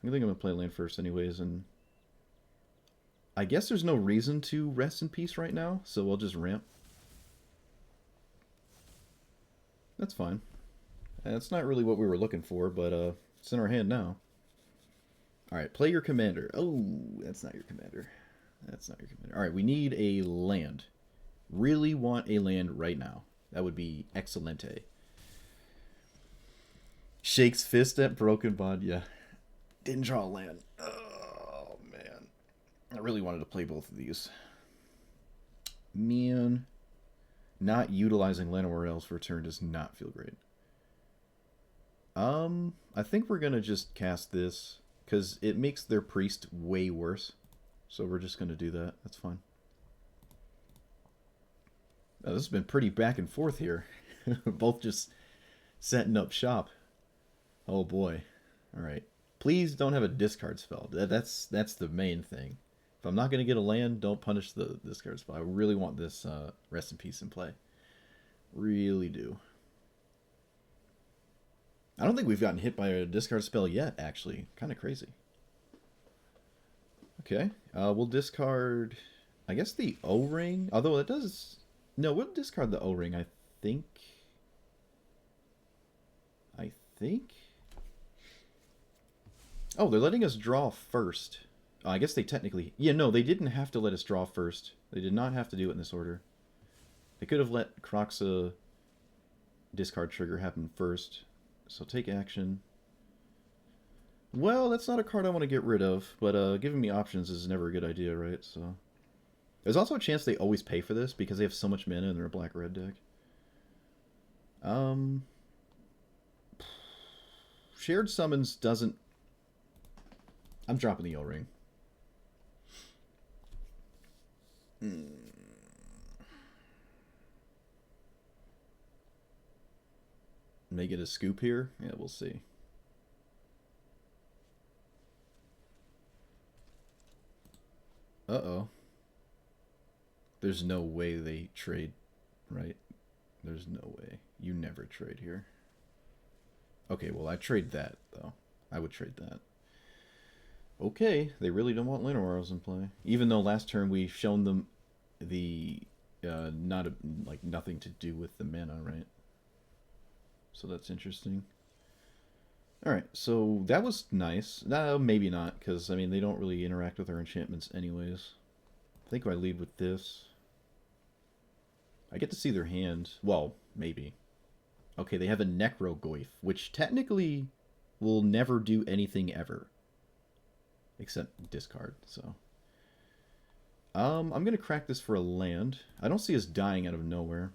I think I'm going to play land first anyways, and I guess there's no reason to rest in peace right now, so I'll just ramp. That's fine. That's not really what we were looking for, but it's in our hand now. Alright, play your commander. Oh, that's not your commander. That's not your commander. Alright, we need a land. Really want a land right now. That would be Exalted. Shakes fist at Broken Bond, yeah. Didn't draw a land. Oh, man. I really wanted to play both of these. Man. Not utilizing Llanowar for a turn does not feel great. I think we're going to just cast this, because it makes their priest way worse. So we're just going to do that. That's fine. Oh, this has been pretty back and forth here. Both just setting up shop. Oh boy. Alright. Please don't have a discard spell. That's the main thing. If I'm not going to get a land, don't punish the discard spell. I really want this rest in peace in play. Really do. I don't think we've gotten hit by a discard spell yet, actually. Kind of crazy. Okay. We'll discard, I guess, the O-Ring. Although it does... No, we'll discard the O-Ring, I think. Oh, they're letting us draw first. I guess they technically... Yeah, no, they didn't have to let us draw first. They did not have to do it in this order. They could have let Kroxa discard trigger happen first. So take action. Well, that's not a card I want to get rid of, but giving me options is never a good idea, right? So there's also a chance they always pay for this because they have so much mana and they're a black-red deck. Shared Summons doesn't... I'm dropping the O-Ring. Make it a scoop here? Yeah, we'll see. Uh-oh. There's no way they trade, right? There's no way. You never trade here. Okay, well, I trade that, though. I would trade that. Okay, they really don't want Llanowar in play. Even though last turn we've shown them the nothing to do with the mana, right? So that's interesting. Alright, so that was nice. No, maybe not, because, I mean, they don't really interact with our enchantments anyways. I think if I lead with this, I get to see their hand. Well, maybe. Okay, they have a Necrogoyf, which technically will never do anything ever. Except discard, so... I'm going to crack this for a land. I don't see us dying out of nowhere.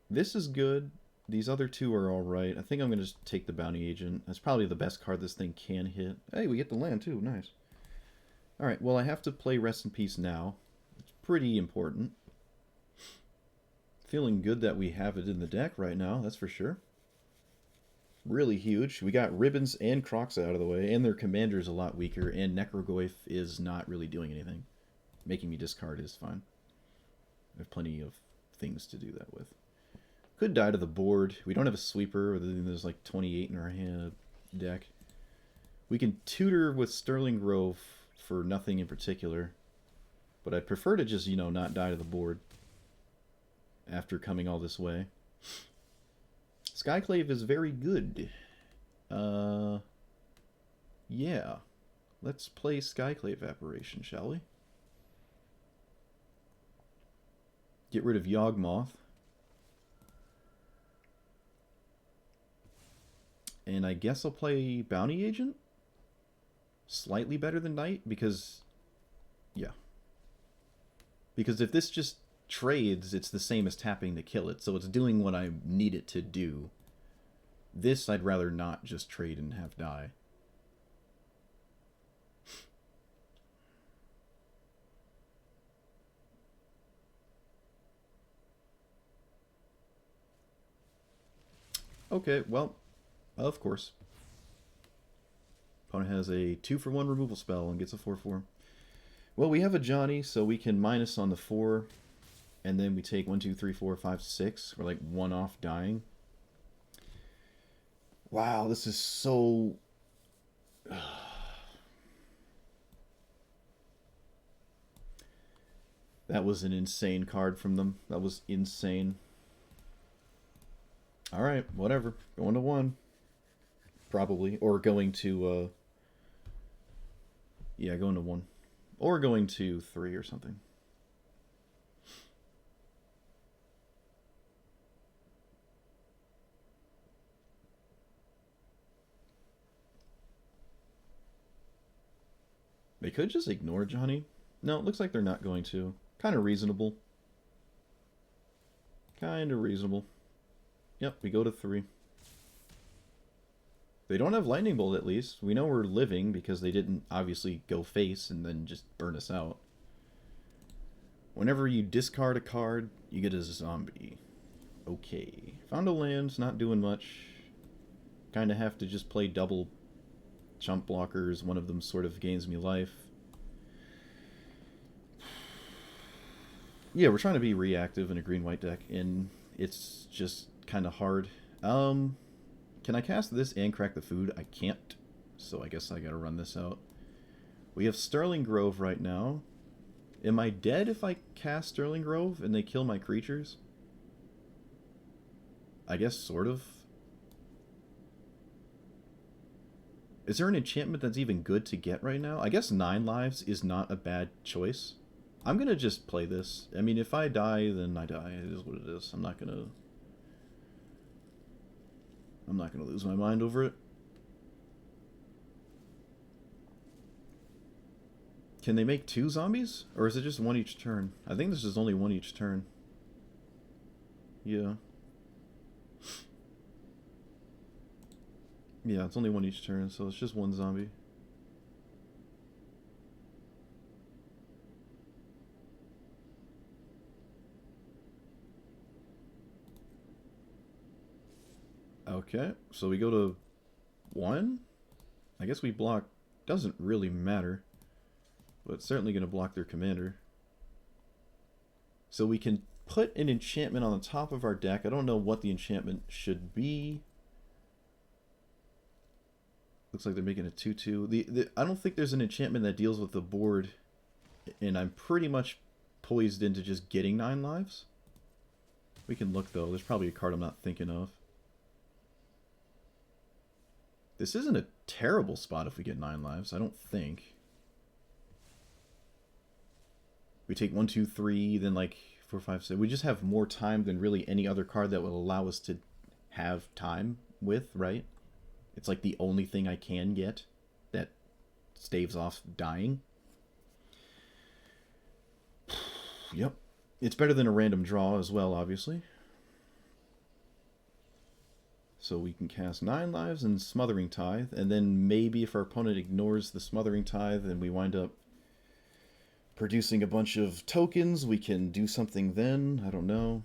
This is good. These other two are alright. I think I'm going to just take the Bounty Agent. That's probably the best card this thing can hit. Hey, we get the land too. Nice. Alright, well I have to play Rest in Peace now. It's pretty important. Feeling good that we have it in the deck right now, that's for sure. Really huge. We got Ribbons and Kroxa out of the way, and their commander's a lot weaker, and Necrogoyf is not really doing anything. Making me discard is fine. I have plenty of things to do that with. Could die to the board. We don't have a sweeper, other than there's like 28 in our hand deck. We can tutor with Sterling Grove for nothing in particular, but I'd prefer to just, you know, not die to the board after coming all this way. Skyclave is very good. Yeah. Let's play Skyclave Apparition, shall we? Get rid of Yawgmoth. And I guess I'll play Bounty Agent? Slightly better than Knight, because... Yeah. Because if this just trades, it's the same as tapping to kill it, so it's doing what I need it to do. This I'd rather not just trade and have die. Okay, well, of course. Opponent has a 2-for-1 removal spell and gets a 4/4. Well, we have Ajani, so we can minus on the 4, and then we take 1, 2, 3, 4, 5, 6. We're like 1 off dying. Wow, this is so... That was an insane card from them. That was insane. Alright, whatever. Going to 1. Probably. Or going to... Yeah, going to 1. Or going to 3 or something. They could just ignore Johnny. No, it looks like they're not going to. Kind of reasonable. Kind of reasonable. Yep, we go to 3. They don't have Lightning Bolt at least. We know we're living because they didn't obviously go face and then just burn us out. Whenever you discard a card, you get a zombie. Okay. Found a land, not doing much. Kind of have to just play double chump blockers. One of them sort of gains me life. Yeah, we're trying to be reactive in a green-white deck, and it's just kind of hard. Can I cast this and crack the food? I can't, so I guess I gotta run this out. We have Sterling Grove right now. Am I dead if I cast Sterling Grove and they kill my creatures? I guess sort of. Is there an enchantment that's even good to get right now? I guess 9 lives is not a bad choice. I'm gonna just play this. I mean, if I die, then I die. It is what it is. I'm not gonna lose my mind over it. Can they make 2 zombies? Or is it just 1 each turn? I think this is only 1 each turn. Yeah. Yeah, it's only 1 each turn, so it's just 1 zombie. Okay, so we go to 1? I guess we block. Doesn't really matter. But it's certainly going to block their commander. So we can put an enchantment on the top of our deck. I don't know what the enchantment should be. Looks like they're making a 2/2. I don't think there's an enchantment that deals with the board. And I'm pretty much poised into just getting 9 lives. We can look, though. There's probably a card I'm not thinking of. This isn't a terrible spot if we get 9 lives, I don't think. We take 1, 2, 3, then like 4, 5, 6. We just have more time than really any other card that will allow us to have time with, right? It's like the only thing I can get that staves off dying. Yep. It's better than a random draw as well, obviously. So we can cast 9 lives and Smothering Tithe, and then maybe if our opponent ignores the Smothering Tithe and we wind up producing a bunch of tokens, we can do something then. I don't know.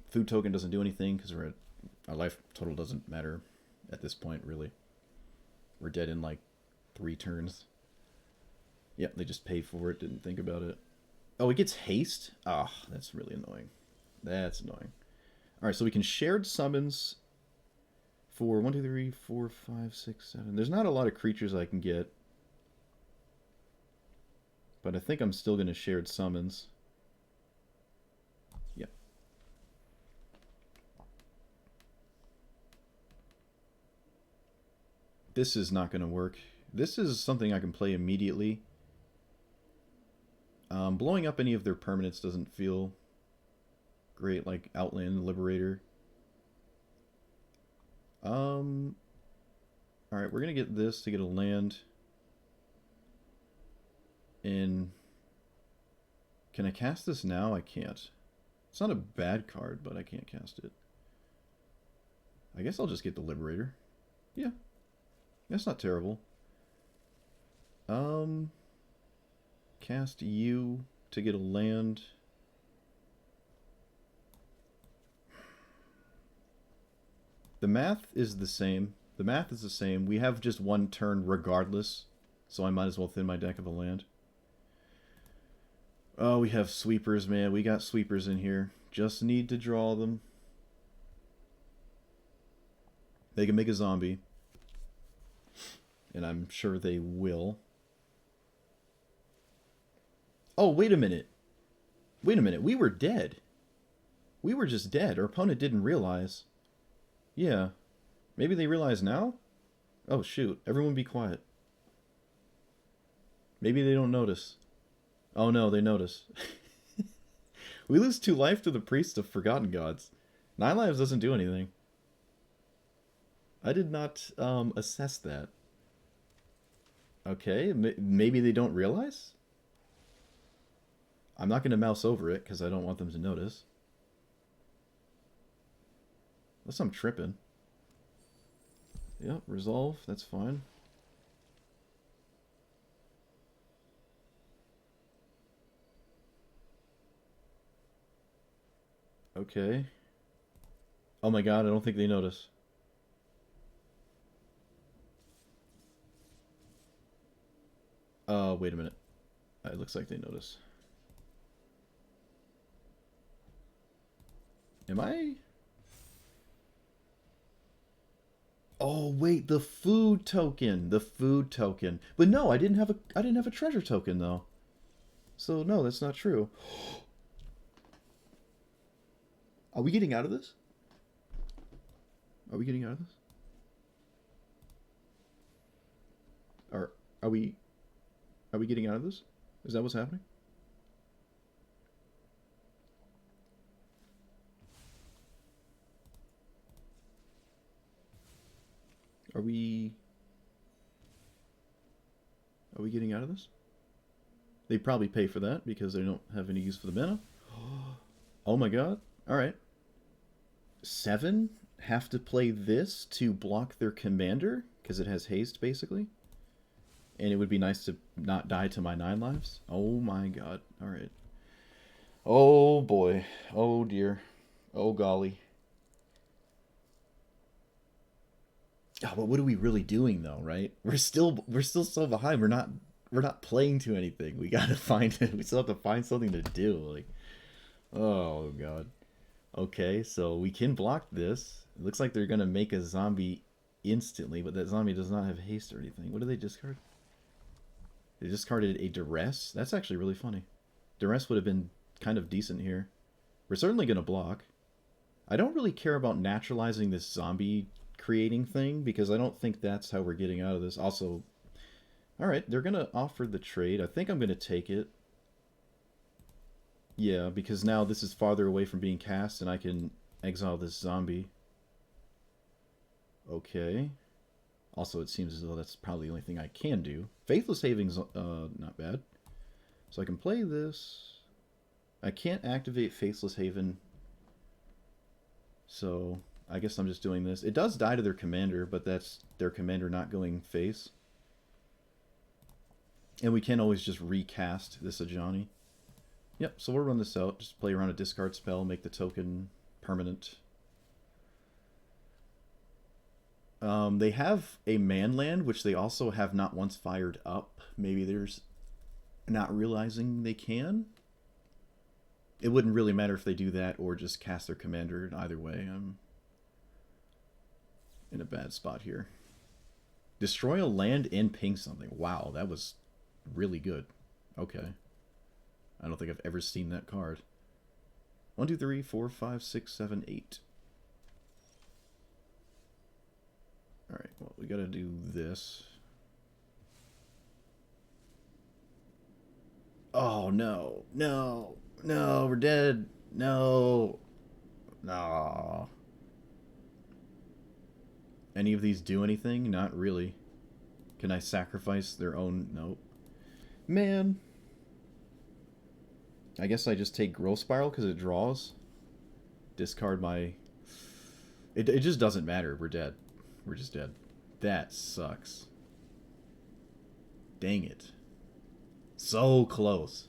Food token doesn't do anything because our life total doesn't matter at this point, really. We're dead in like 3 turns. Yep, they just paid for it, didn't think about it. Oh, it gets haste? Ah, oh, that's really annoying. That's annoying. Alright, so we can shared summons for 1, 2, 3, 4, 5, 6, 7. There's not a lot of creatures I can get. But I think I'm still going to shared summons. Yep. This is not going to work. This is something I can play immediately. Blowing up any of their permanents doesn't feel great, like Outland Liberator. Alright, we're going to get this to get a land. And can I cast this now? I can't. It's not a bad card, but I can't cast it. I guess I'll just get the Liberator. Yeah. That's not terrible. Cast you to get a land. The math is the same. The math is the same. We have just one turn regardless, so I might as well thin my deck of a land. Oh, we have sweepers, man. We got sweepers in here. Just need to draw them. They can make a zombie. And I'm sure they will. Oh, wait a minute. Wait a minute. We were dead. We were just dead. Our opponent didn't realize. Yeah. Maybe they realize now? Oh, shoot. Everyone be quiet. Maybe they don't notice. Oh, no, they notice. We lose 2 life to the Priest of Forgotten Gods. 9 lives doesn't do anything. I did not assess that. Okay, maybe they don't realize? I'm not going to mouse over it because I don't want them to notice. Unless I'm tripping. Yep, resolve, that's fine. Okay. Oh my god, I don't think they notice. Wait a minute. It looks like they notice. Am I? Oh wait, the food token. The food token. But no, I didn't have a treasure token though. So no, that's not true. Are we getting out of this? Are we getting out of this? Are we getting out of this? Is that what's happening? Are we getting out of this? They probably pay for that because they don't have any use for the mana. Oh my god. Alright. 7 have to play this to block their commander because it has haste basically. And it would be nice to not die to my 9 lives. Oh my god. Alright. Oh boy. Oh dear. Oh golly. Oh, but what are we really doing though, right? We're still so behind. We're not playing to anything. We gotta find it. We still have to find something to do. Like, oh god. Okay, so we can block this. It looks like they're gonna make a zombie instantly, but that zombie does not have haste or anything. What did they discard? They discarded a duress. That's actually really funny. Duress would have been kind of decent here. We're certainly gonna block. I don't really care about naturalizing this zombie creating thing because I don't think that's how we're getting out of this. Also, alright, they're gonna offer the trade. I think I'm gonna take it. Yeah, because now this is farther away from being cast and I can exile this zombie. Okay. Also, it seems as though that's probably the only thing I can do. Faithless Haven's not bad. So I can play this. I can't activate Faithless Haven. So I guess I'm just doing this. It does die to their commander, but that's their commander not going face. And we can always just recast this Ajani. Yep, so we'll run this out. Just play around a discard spell, make the token permanent. They have a man land, which they also have not once fired up. Maybe there's not realizing they can. It wouldn't really matter if they do that or just cast their commander. Either way, I'm in a bad spot here. Destroy a land and ping something. Wow, that was really good. Okay. I don't think I've ever seen that card. 1, 2, 3, 4, 5, 6, 7, 8. Alright, well, we gotta do this. Oh, no. No. No, we're dead. No. No. Any of these do anything? Not really. Can I sacrifice their own? Nope. Man. I guess I just take Growth Spiral because it draws. Discard my... It just doesn't matter. We're dead. We're just dead. That sucks. Dang it. So close.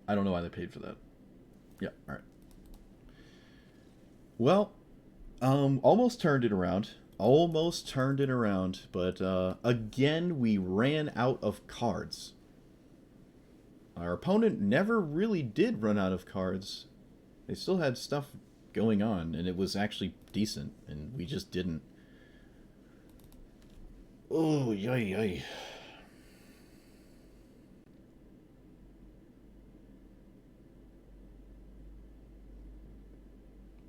I don't know why they paid for that. Yeah, alright. Well, almost turned it around. Almost turned it around, but again, we ran out of cards. Our opponent never really did run out of cards. They still had stuff going on, and it was actually decent, and we just didn't. Oh, yay, yay.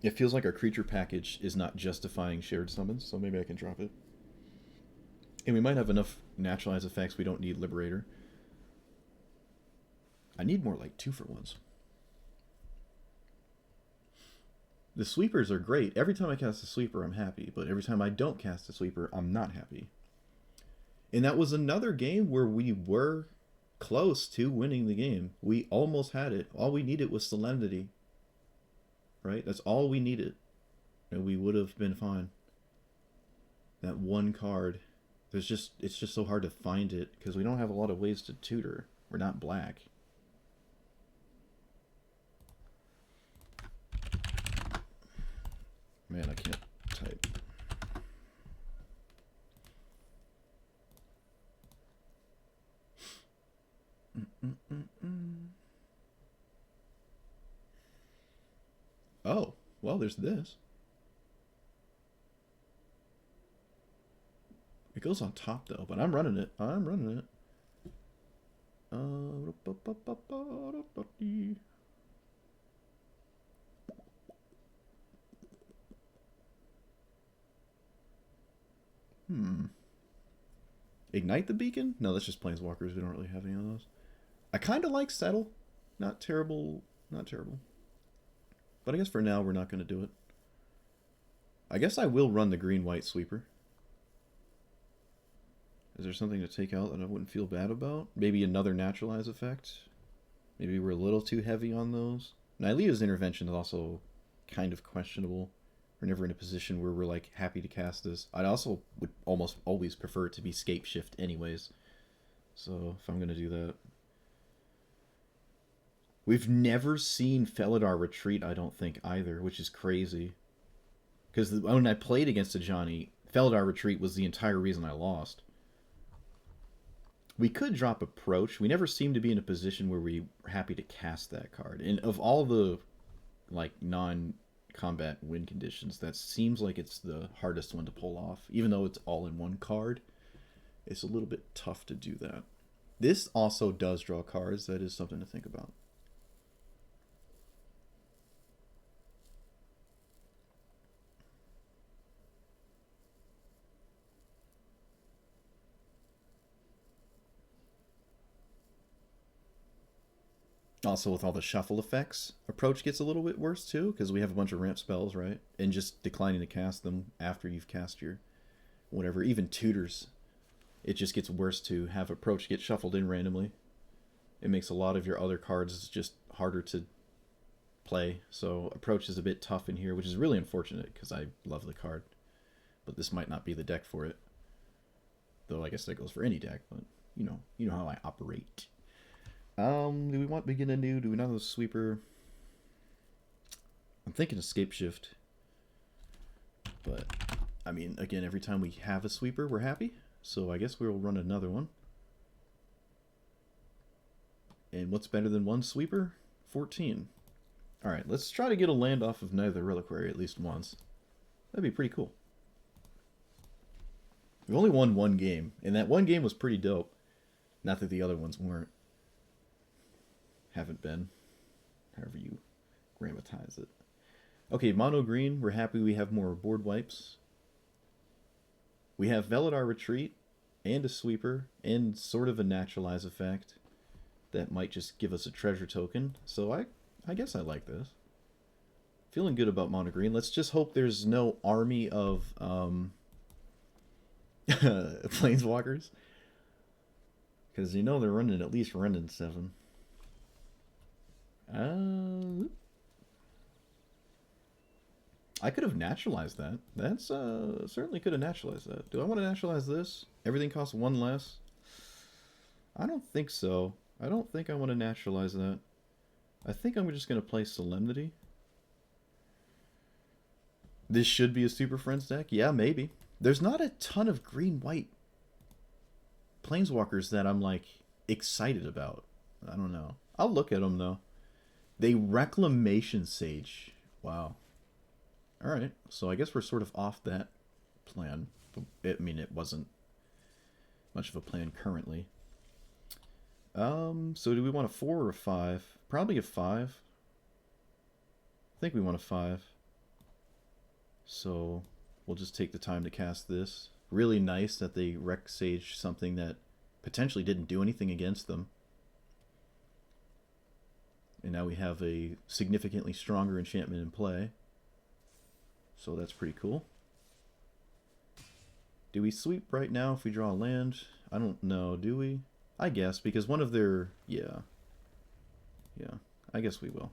It feels like our creature package is not justifying shared summons, so maybe I can drop it. And we might have enough naturalized effects we don't need Liberator. I need more like 2-for-1s. The sweepers are great. Every time I cast a sweeper, I'm happy. But every time I don't cast a sweeper, I'm not happy. And that was another game where we were close to winning the game. We almost had it. All we needed was Solemnity. Right? That's all we needed. And we would have been fine. That one card. It's just so hard to find it because we don't have a lot of ways to tutor. We're not black. Man, I can't type. Oh, well, there's this. It goes on top, though, but I'm running it. I'm running it. Ignite the Beacon? No, that's just Planeswalkers. We don't really have any of those. I kind of like Settle. Not terrible. Not terrible. But I guess for now, we're not going to do it. I guess I will run the green-white sweeper. Is there something to take out that I wouldn't feel bad about? Maybe another naturalize effect? Maybe we're a little too heavy on those. Nylea's intervention is also kind of questionable. We're never in a position where we're like happy to cast this. I also would almost always prefer it to be Scape Shift anyways. So if I'm going to do that. We've never seen Felidar Retreat, I don't think, either, which is crazy. Because when I played against Ajani, Felidar Retreat was the entire reason I lost. We could drop Approach. We never seem to be in a position where we're happy to cast that card. And of all the like non-combat win conditions, that seems like it's the hardest one to pull off. Even though it's all in one card, it's a little bit tough to do that. This also does draw cards. That is something to think about. Also, with all the shuffle effects, Approach gets a little bit worse too, because we have a bunch of ramp spells, right? And just declining to cast them after you've cast your whatever, even tutors, it just gets worse to have Approach get shuffled in randomly. It makes a lot of your other cards just harder to play, so Approach is a bit tough in here, which is really unfortunate, because I love the card. But this might not be the deck for it. Though I guess that goes for any deck, but you know how I operate. Do we want begin anew? Do we not have a sweeper? I'm thinking escape shift. But, I mean, again, every time we have a sweeper, we're happy. So I guess we'll run another one. And what's better than one sweeper? 14. Alright, let's try to get a land off of Neither Reliquary at least once. That'd be pretty cool. We've only won one game, and that one game was pretty dope. Not that the other ones weren't. Haven't been. However you grammatize it. Okay, mono green. We're happy we have more board wipes. We have Felidar Retreat and a sweeper and sort of a naturalize effect that might just give us a treasure token. So I guess I like this. Feeling good about mono green. Let's just hope there's no army of planeswalkers. Because you know they're running at least running 7. I could have naturalized that. That's certainly could have naturalized that. Do I want to naturalize this? Everything costs 1 less. I don't think so. I don't think I want to naturalize that. I think I'm just going to play Solemnity. This should be a Super Friends deck? Yeah, maybe. There's not a ton of green-white Planeswalkers that I'm, like, excited about. I don't know. I'll look at them, though. They Reclamation Sage. Wow. Alright, so I guess we're sort of off that plan. I mean, it wasn't much of a plan currently. So do we want a 4 or a 5? Probably a 5. I think we want a 5. So we'll just take the time to cast this. Really nice that they Rec Sage something that potentially didn't do anything against them. And now we have a significantly stronger enchantment in play. So that's pretty cool. Do we sweep right now if we draw a land? I don't know, do we? I guess, because one of their... Yeah. Yeah, I guess we will.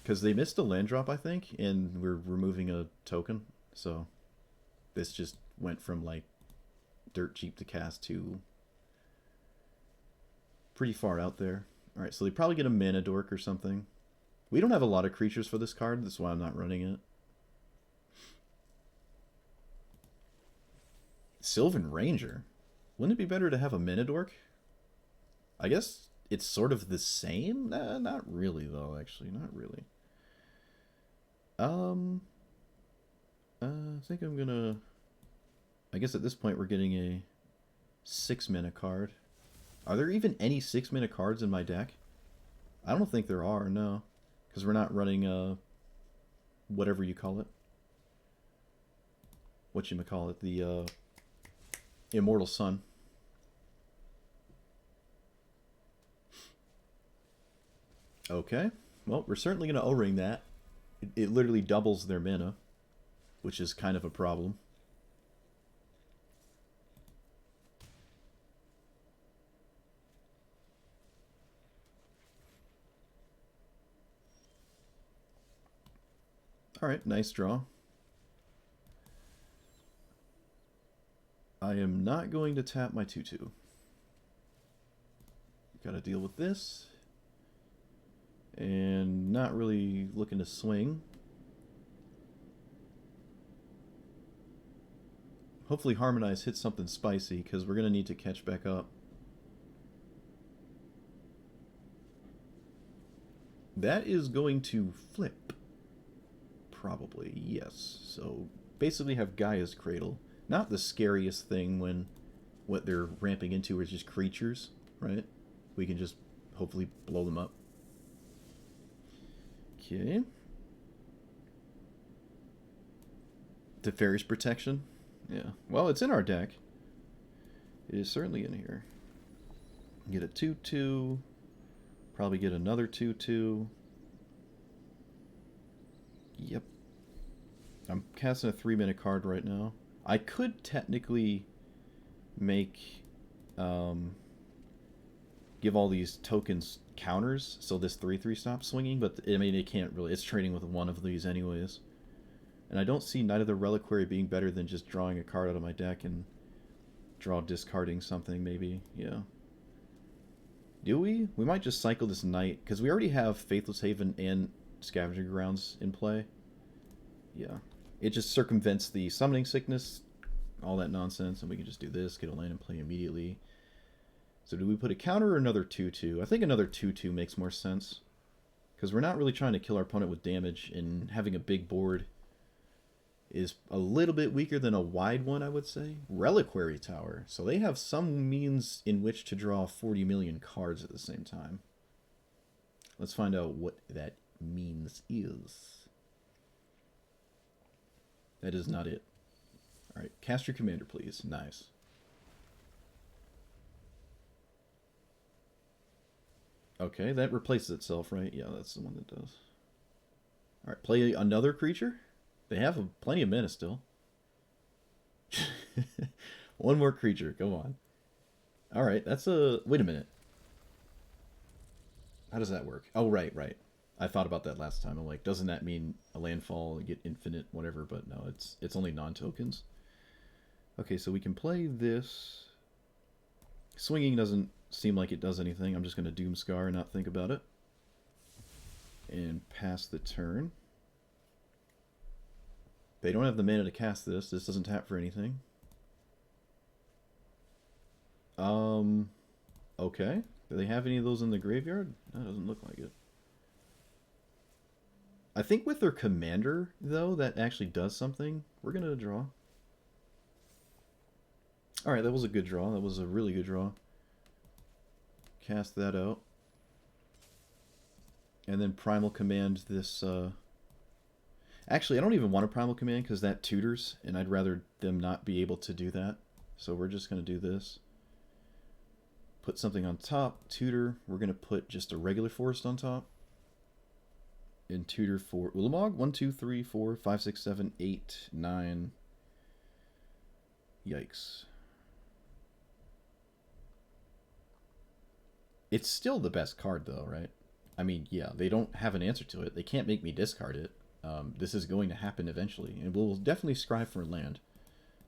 Because they missed a land drop, I think, and we're removing a token. So this just went from, like, dirt cheap to cast to pretty far out there. Alright, so they probably get a mana dork or something. We don't have a lot of creatures for this card, that's why I'm not running it. Sylvan Ranger? Wouldn't it be better to have a mana dork? I guess it's sort of the same? Nah, not really, though, actually. Not really. I think I'm gonna... I guess at this point we're getting a 6-mana card. Are there even any 6-mana cards in my deck? I don't think there are, no. Because we're not running, whatever you call it. Whatchamacallit, the, Immortal Sun. Okay. Well, we're certainly going to O-ring that. It literally doubles their mana, which is kind of a problem. Alright, nice draw. I am not going to tap my 2/2. Gotta deal with this. And not really looking to swing. Hopefully Harmonize hits something spicy, because we're going to need to catch back up. That is going to flip. Probably, yes. So basically have Gaia's Cradle. Not the scariest thing when what they're ramping into is just creatures, right? We can just hopefully blow them up. Okay. Teferi's Protection. Yeah. Well, it's in our deck. It is certainly in here. Get a 2/2. Probably get another 2/2. Yep. I'm casting a 3-mana card right now. I could technically make... give all these tokens counters so this 3/3 stops swinging, but I mean, it can't really. It's trading with one of these anyways. And I don't see Knight of the Reliquary being better than just drawing a card out of my deck and discarding something, maybe. Yeah. Do we? We might just cycle this Knight, because we already have Faithless Haven and Scavenger Grounds in play. Yeah. It just circumvents the Summoning Sickness, all that nonsense, and we can just do this, get a land and play immediately. So do we put a counter or another 2/2? I think another 2/2 makes more sense. Because we're not really trying to kill our opponent with damage, and having a big board is a little bit weaker than a wide one, I would say. Reliquary Tower. So they have some means in which to draw 40 million cards at the same time. Let's find out what that means is. That is not it. Alright, cast your commander, please. Nice. Okay, that replaces itself, right? Yeah, that's the one that does. Alright, play another creature? They have plenty of mana still. One more creature, go on. Alright, that's a... Wait a minute. How does that work? Oh, right. I thought about that last time. I'm like, doesn't that mean a landfall, get infinite, whatever? But no, it's only non-tokens. Okay, so we can play this. Swinging doesn't seem like it does anything. I'm just going to Doomscar and not think about it. And pass the turn. They don't have the mana to cast this. This doesn't tap for anything. Okay. Do they have any of those in the graveyard? That doesn't look like it. I think with their commander, though, that actually does something. We're going to draw. Alright, that was a good draw. That was a really good draw. Cast that out. And then Primal Command this... Actually, I don't even want a Primal Command because that tutors, and I'd rather them not be able to do that. So we're just going to do this. Put something on top, tutor. We're going to put just a regular forest on top. And tutor for Ulamog. 1, 2, 3, 4, 5, 6, 7, 8, 9. Yikes. It's still the best card, though, right? I mean, yeah, they don't have an answer to it. They can't make me discard it. This is going to happen eventually, and we'll definitely scry for a land.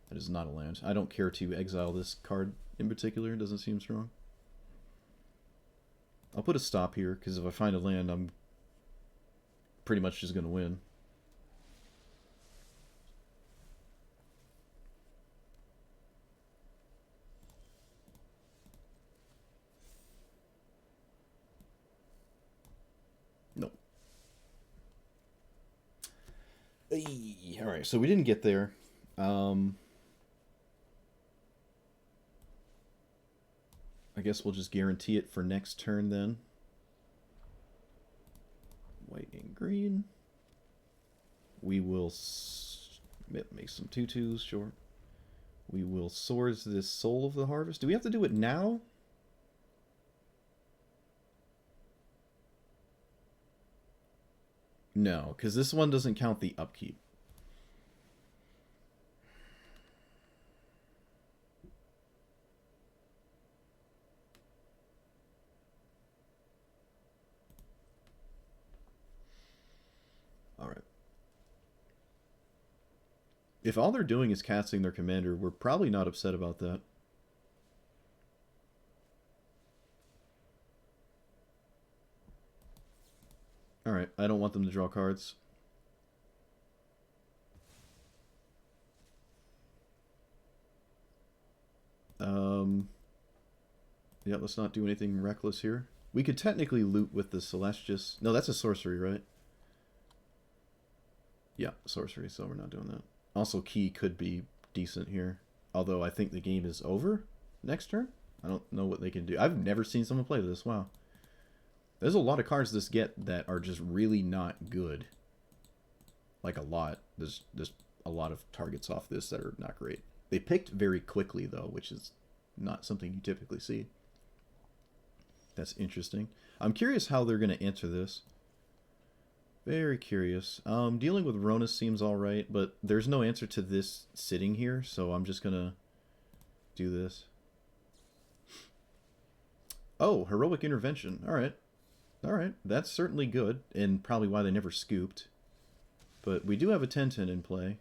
That is not a land. I don't care to exile this card in particular. It doesn't seem strong. I'll put a stop here, because if I find a land, I'm pretty much just going to win. Nope. Alright, so we didn't get there. I guess we'll just guarantee it for next turn then. White and green. We will make some 2/2s, sure. We will Swords this Soul of the Harvest. Do we have to do it now? No, because this one doesn't count the upkeep. Alright. If all they're doing is casting their commander, we're probably not upset about that. Alright, I don't want them to draw cards. Yeah, let's not do anything reckless here. We could technically loot with the Celestius. No, that's a sorcery, right? Yeah, sorcery, so we're not doing that. Also, Key could be decent here. Although I think the game is over next turn. I don't know what they can do. I've never seen someone play this. Wow. There's a lot of cards this get that are just really not good. Like a lot. There's a lot of targets off this that are not great. They picked very quickly, though, which is not something you typically see. That's interesting. I'm curious how they're going to answer this. Very curious. Dealing with Rona seems alright, but there's no answer to this sitting here, so I'm just going to do this. Oh, Heroic Intervention. Alright. Alright, that's certainly good, and probably why they never scooped. But we do have a 10/10 in play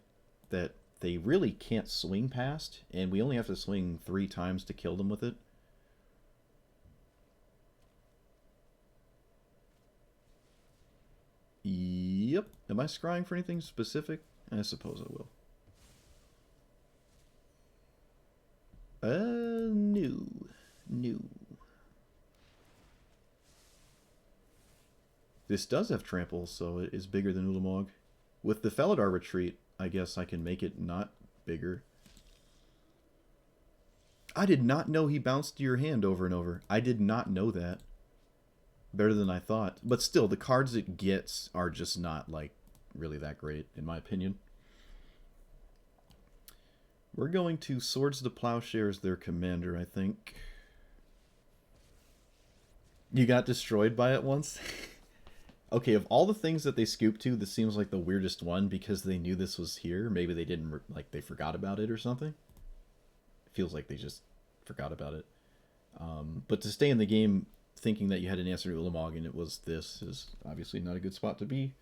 that they really can't swing past, and we only have to swing 3 times to kill them with it. Yep. Am I scrying for anything specific? I suppose I will. No. No. This does have trample, so it is bigger than Ulamog. With the Felidar Retreat, I guess I can make it not bigger. I did not know he bounced your hand over and over. I did not know that. Better than I thought. But still, the cards it gets are just not, like, really that great, in my opinion. We're going to Swords to Plowshares their commander, I think. You got destroyed by it once? Okay, of all the things that they scooped to, this seems like the weirdest one because they knew this was here. Maybe they didn't, like, they forgot about it or something. It feels like they just forgot about it. But to stay in the game thinking that you had an answer to Ulamog and it was this is obviously not a good spot to be.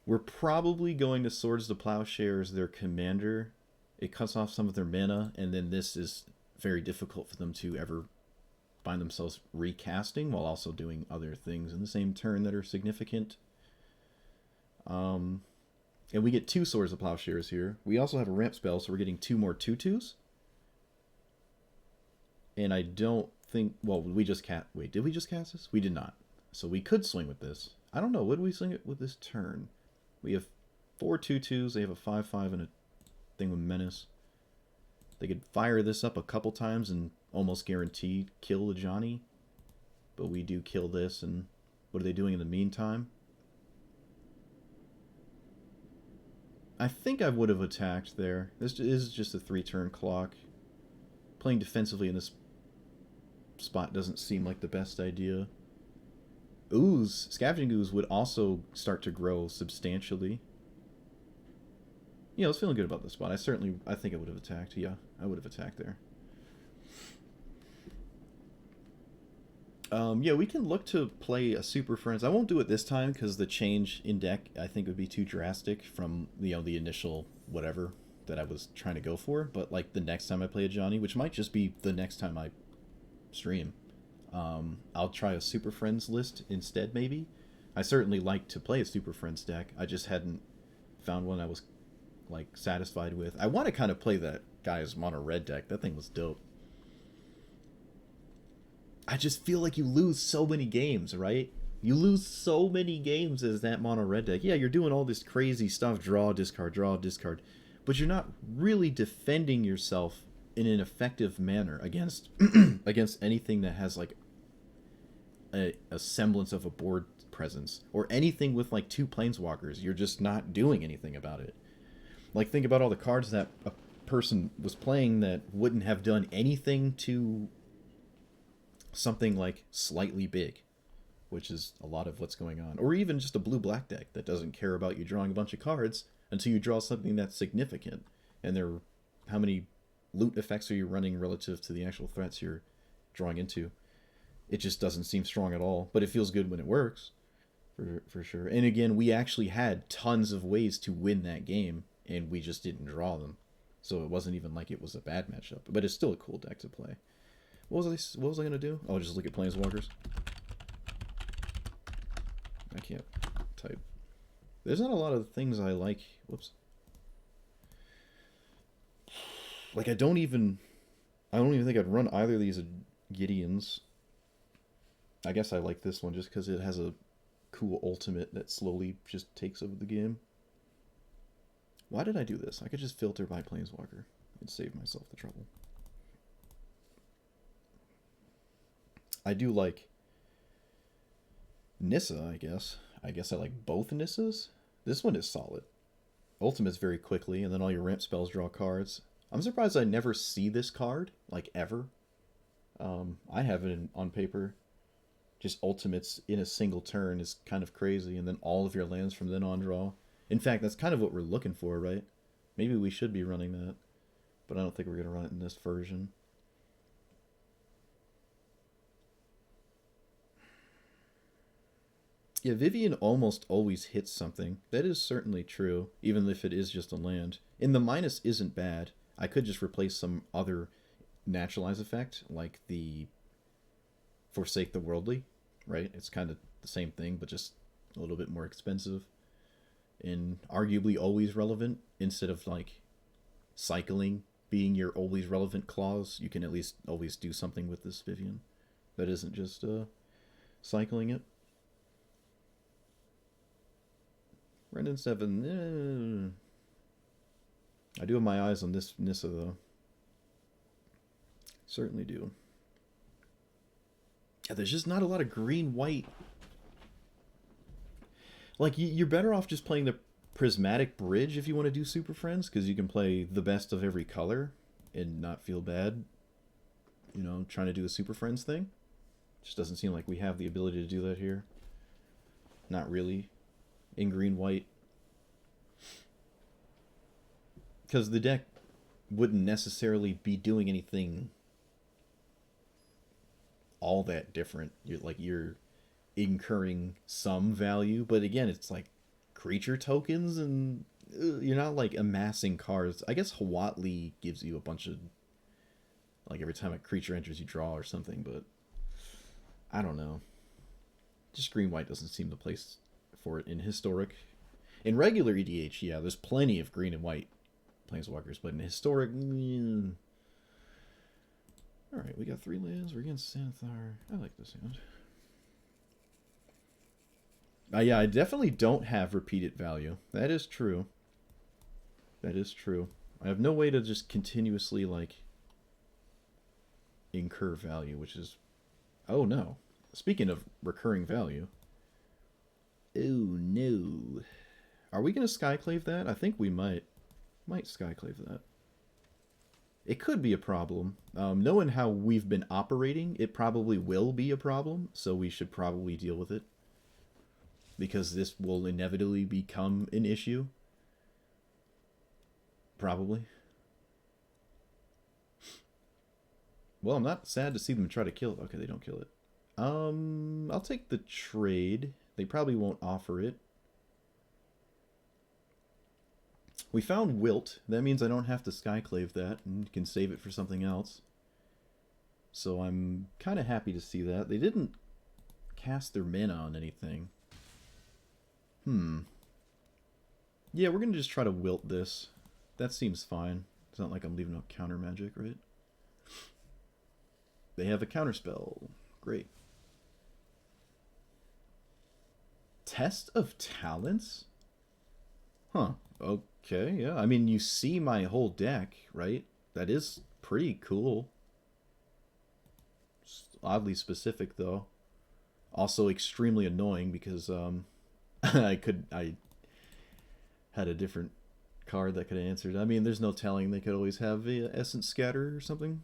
We're probably going to Swords to Plowshares their commander. It cuts off some of their mana, and then this is very difficult for them to ever find themselves recasting while also doing other things in the same turn that are significant. And we get 2 Swords of Plowshares here. We also have a ramp spell, so we're getting 2 more 2/2s. And I don't think... Well, we just cast... Wait, did we just cast this? We did not. So we could swing with this. I don't know. What did we swing it with this turn? We have 4 2/2s. They have a 5/5 and a thing with Menace. They could fire this up a couple times and almost guaranteed kill Ajani. But we do kill this, and what are they doing in the meantime? I think I would have attacked there. This is just a 3-turn clock. Playing defensively in this spot doesn't seem like the best idea. Ooze, Scavenging Ooze would also start to grow substantially. Yeah, I was feeling good about this spot. I think I would have attacked. Yeah, I would have attacked there. Yeah, we can look to play a Super Friends. I won't do it this time because the change in deck I think would be too drastic from the initial whatever that I was trying to go for. But like the next time I play Ajani, which might just be the next time I stream, I'll try a Super Friends list instead. Maybe I certainly like to play a Super Friends deck. I just hadn't found one I was like satisfied with. I want to kind of play that guy's mono red deck. That thing was dope. I just feel like you lose so many games, right? You lose so many games as that mono red deck. Yeah, you're doing all this crazy stuff, draw, discard, but you're not really defending yourself in an effective manner against against anything that has like a semblance of a board presence, or anything with like 2 planeswalkers. You're just not doing anything about it. Like, think about all the cards that a person was playing that wouldn't have done anything to something like slightly big, which is a lot of what's going on. Or even just a blue-black deck that doesn't care about you drawing a bunch of cards until you draw something that's significant. And how many loot effects are you running relative to the actual threats you're drawing into? It just doesn't seem strong at all, but it feels good when it works, for sure. And again, we actually had tons of ways to win that game, and we just didn't draw them. So it wasn't even like it was a bad matchup, but it's still a cool deck to play. What was I gonna do? Oh, just look at Planeswalkers. I can't type. There's not a lot of things I like. Whoops. Like, I don't even think I'd run either of these Gideons. I guess I like this one just because it has a cool ultimate that slowly just takes over the game. Why did I do this? I could just filter by Planeswalker and save myself the trouble. I do like Nissa, I guess. I guess I like both Nissas. This one is solid. Ultimate's very quickly, and then all your ramp spells draw cards. I'm surprised I never see this card, like, ever. I have it on paper. Just ultimates in a single turn is kind of crazy, and then all of your lands from then on draw. In fact, that's kind of what we're looking for, right? Maybe we should be running that, but I don't think we're going to run it in this version. Yeah, Vivian almost always hits something. That is certainly true, even if it is just a land. And the minus isn't bad. I could just replace some other naturalize effect, like the Forsake the Worldly, right? It's kind of the same thing, but just a little bit more expensive. And arguably always relevant, instead of like cycling being your always relevant clause. You can at least always do something with this Vivian that isn't just cycling it. Brendan 7. I do have my eyes on this Nissa, though. Certainly do. Yeah, there's just not a lot of green-white. Like, you're better off just playing the Prismatic Bridge if you want to do Super Friends, because you can play the best of every color and not feel bad, you know, trying to do a Super Friends thing. Just doesn't seem like we have the ability to do that here. Not really. In green-white. Because the deck wouldn't necessarily be doing anything all that different. You're incurring some value, but again, it's like creature tokens, and you're not like amassing cards. I guess Huatli gives you a bunch of, like, every time a creature enters you draw or something, but I don't know. Just green-white doesn't seem the place for it in historic. In regular EDH, yeah, there's plenty of green and white planeswalkers, but in historic... Alright, we got 3 lands. We're against Xanathar. I like this hand. Yeah, I definitely don't have repeated value. That is true. That is true. I have no way to just continuously, like, incur value, which is... Oh, no. Speaking of recurring value... Oh, no. Are we going to Skyclave that? I think we might. Might Skyclave that. It could be a problem. Knowing how we've been operating, it probably will be a problem, so we should probably deal with it. Because this will inevitably become an issue. Probably. Well, I'm not sad to see them try to kill it. Okay, they don't kill it. I'll take the trade. They probably won't offer it. We found Wilt. That means I don't have to Skyclave that and can save it for something else. So I'm kind of happy to see that. They didn't cast their mana on anything. Yeah, we're going to just try to Wilt this. That seems fine. It's not like I'm leaving a counter magic, right? They have a counterspell. Great. Test of Talents? Huh. Okay, yeah. I mean, you see my whole deck, right? That is pretty cool. It's oddly specific, though. Also extremely annoying because I had a different card that could have answered. I mean, there's no telling. They could always have a Essence Scatter or something.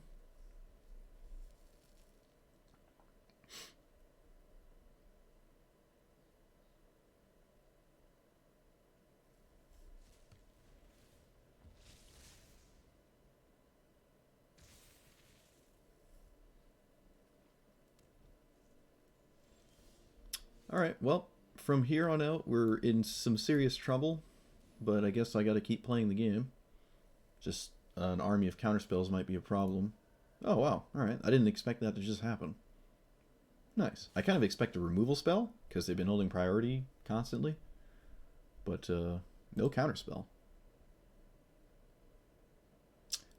Alright, well, from here on out, we're in some serious trouble, but I guess I gotta keep playing the game. Just an army of counterspells might be a problem. Oh, wow, alright, I didn't expect that to just happen. Nice. I kind of expect a removal spell, because they've been holding priority constantly, but no counterspell.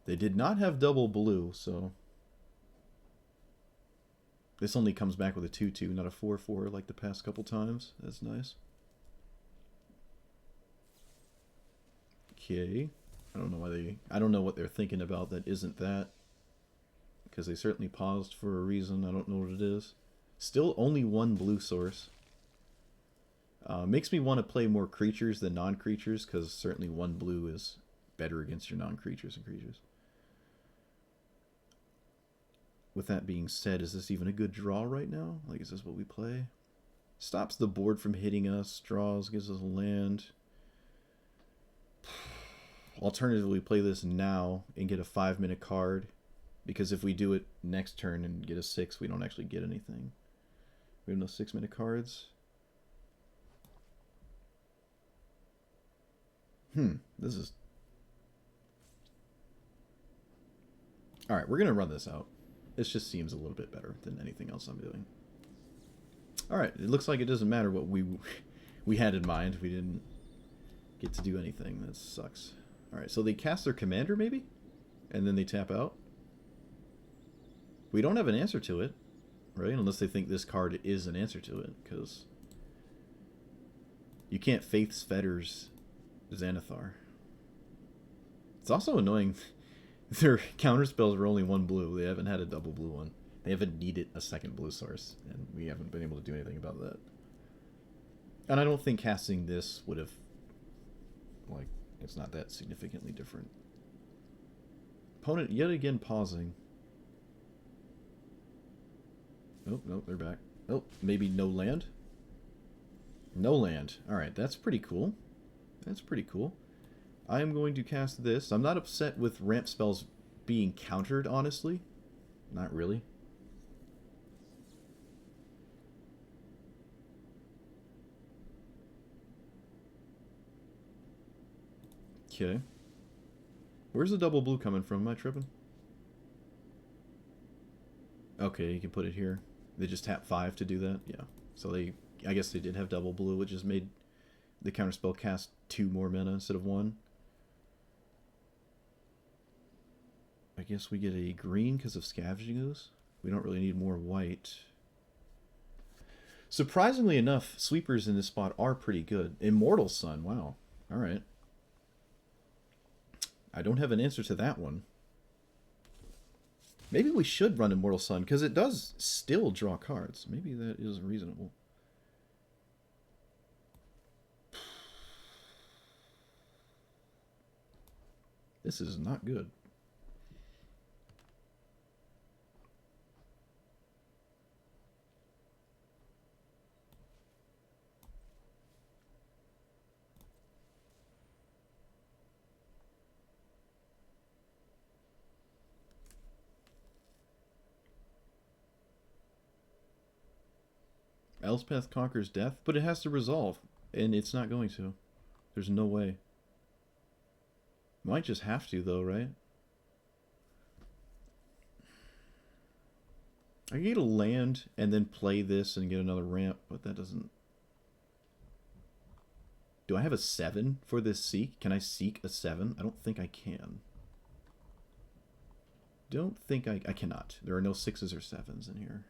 They did not have double blue, so... This only comes back with a 2/2, not a 4/4 like the past couple times. That's nice. Okay. I don't know why they... I don't know what they're thinking about that isn't that. Because they certainly paused for a reason. I don't know what it is. Still only one blue source. Makes me want to play more creatures than non-creatures, because certainly one blue is better against your non-creatures and creatures. With that being said, is this even a good draw right now? Like, is this what we play? Stops the board from hitting us. Draws, gives us a land. Alternatively, we play this now and get a 5-minute card. Because if we do it next turn and get a 6, we don't actually get anything. We have no 6-minute cards. This is... Alright, we're going to run this out. This just seems a little bit better than anything else I'm doing. Alright, it looks like it doesn't matter what we had in mind. We didn't get to do anything. That sucks. Alright, so they cast their commander, maybe? And then they tap out? We don't have an answer to it, right? Unless they think this card is an answer to it, because you can't Faith's Fetters Xanathar. It's also annoying... Their counterspells were only one blue. They haven't had a double blue one. They haven't needed a second blue source, and we haven't been able to do anything about that. And I don't think casting this would have... Like, it's not that significantly different. Opponent yet again pausing. Oh, no, they're back. Oh, maybe no land? No land. Alright, that's pretty cool. That's pretty cool. I am going to cast this. I'm not upset with ramp spells being countered, honestly. Not really. Okay. Where's the double blue coming from? Am I tripping? Okay, you can put it here. They just tap 5 to do that? Yeah. So they, I guess they did have double blue, which just made the counterspell cast 2 more mana instead of 1. I guess we get a green because of Scavenging Ooze. We don't really need more white. Surprisingly enough, sweepers in this spot are pretty good. Immortal Sun, wow. Alright. I don't have an answer to that one. Maybe we should run Immortal Sun, because it does still draw cards. Maybe that is reasonable. This is not good. Elspeth conquers death, but it has to resolve, and it's not going to. There's no way. Might just have to, though, right? I can get a land and then play this and get another ramp, but that doesn't... Do I have a 7 for this seek? Can I seek a 7? I don't think I can. Don't think I cannot. There are no 6s or 7s in here.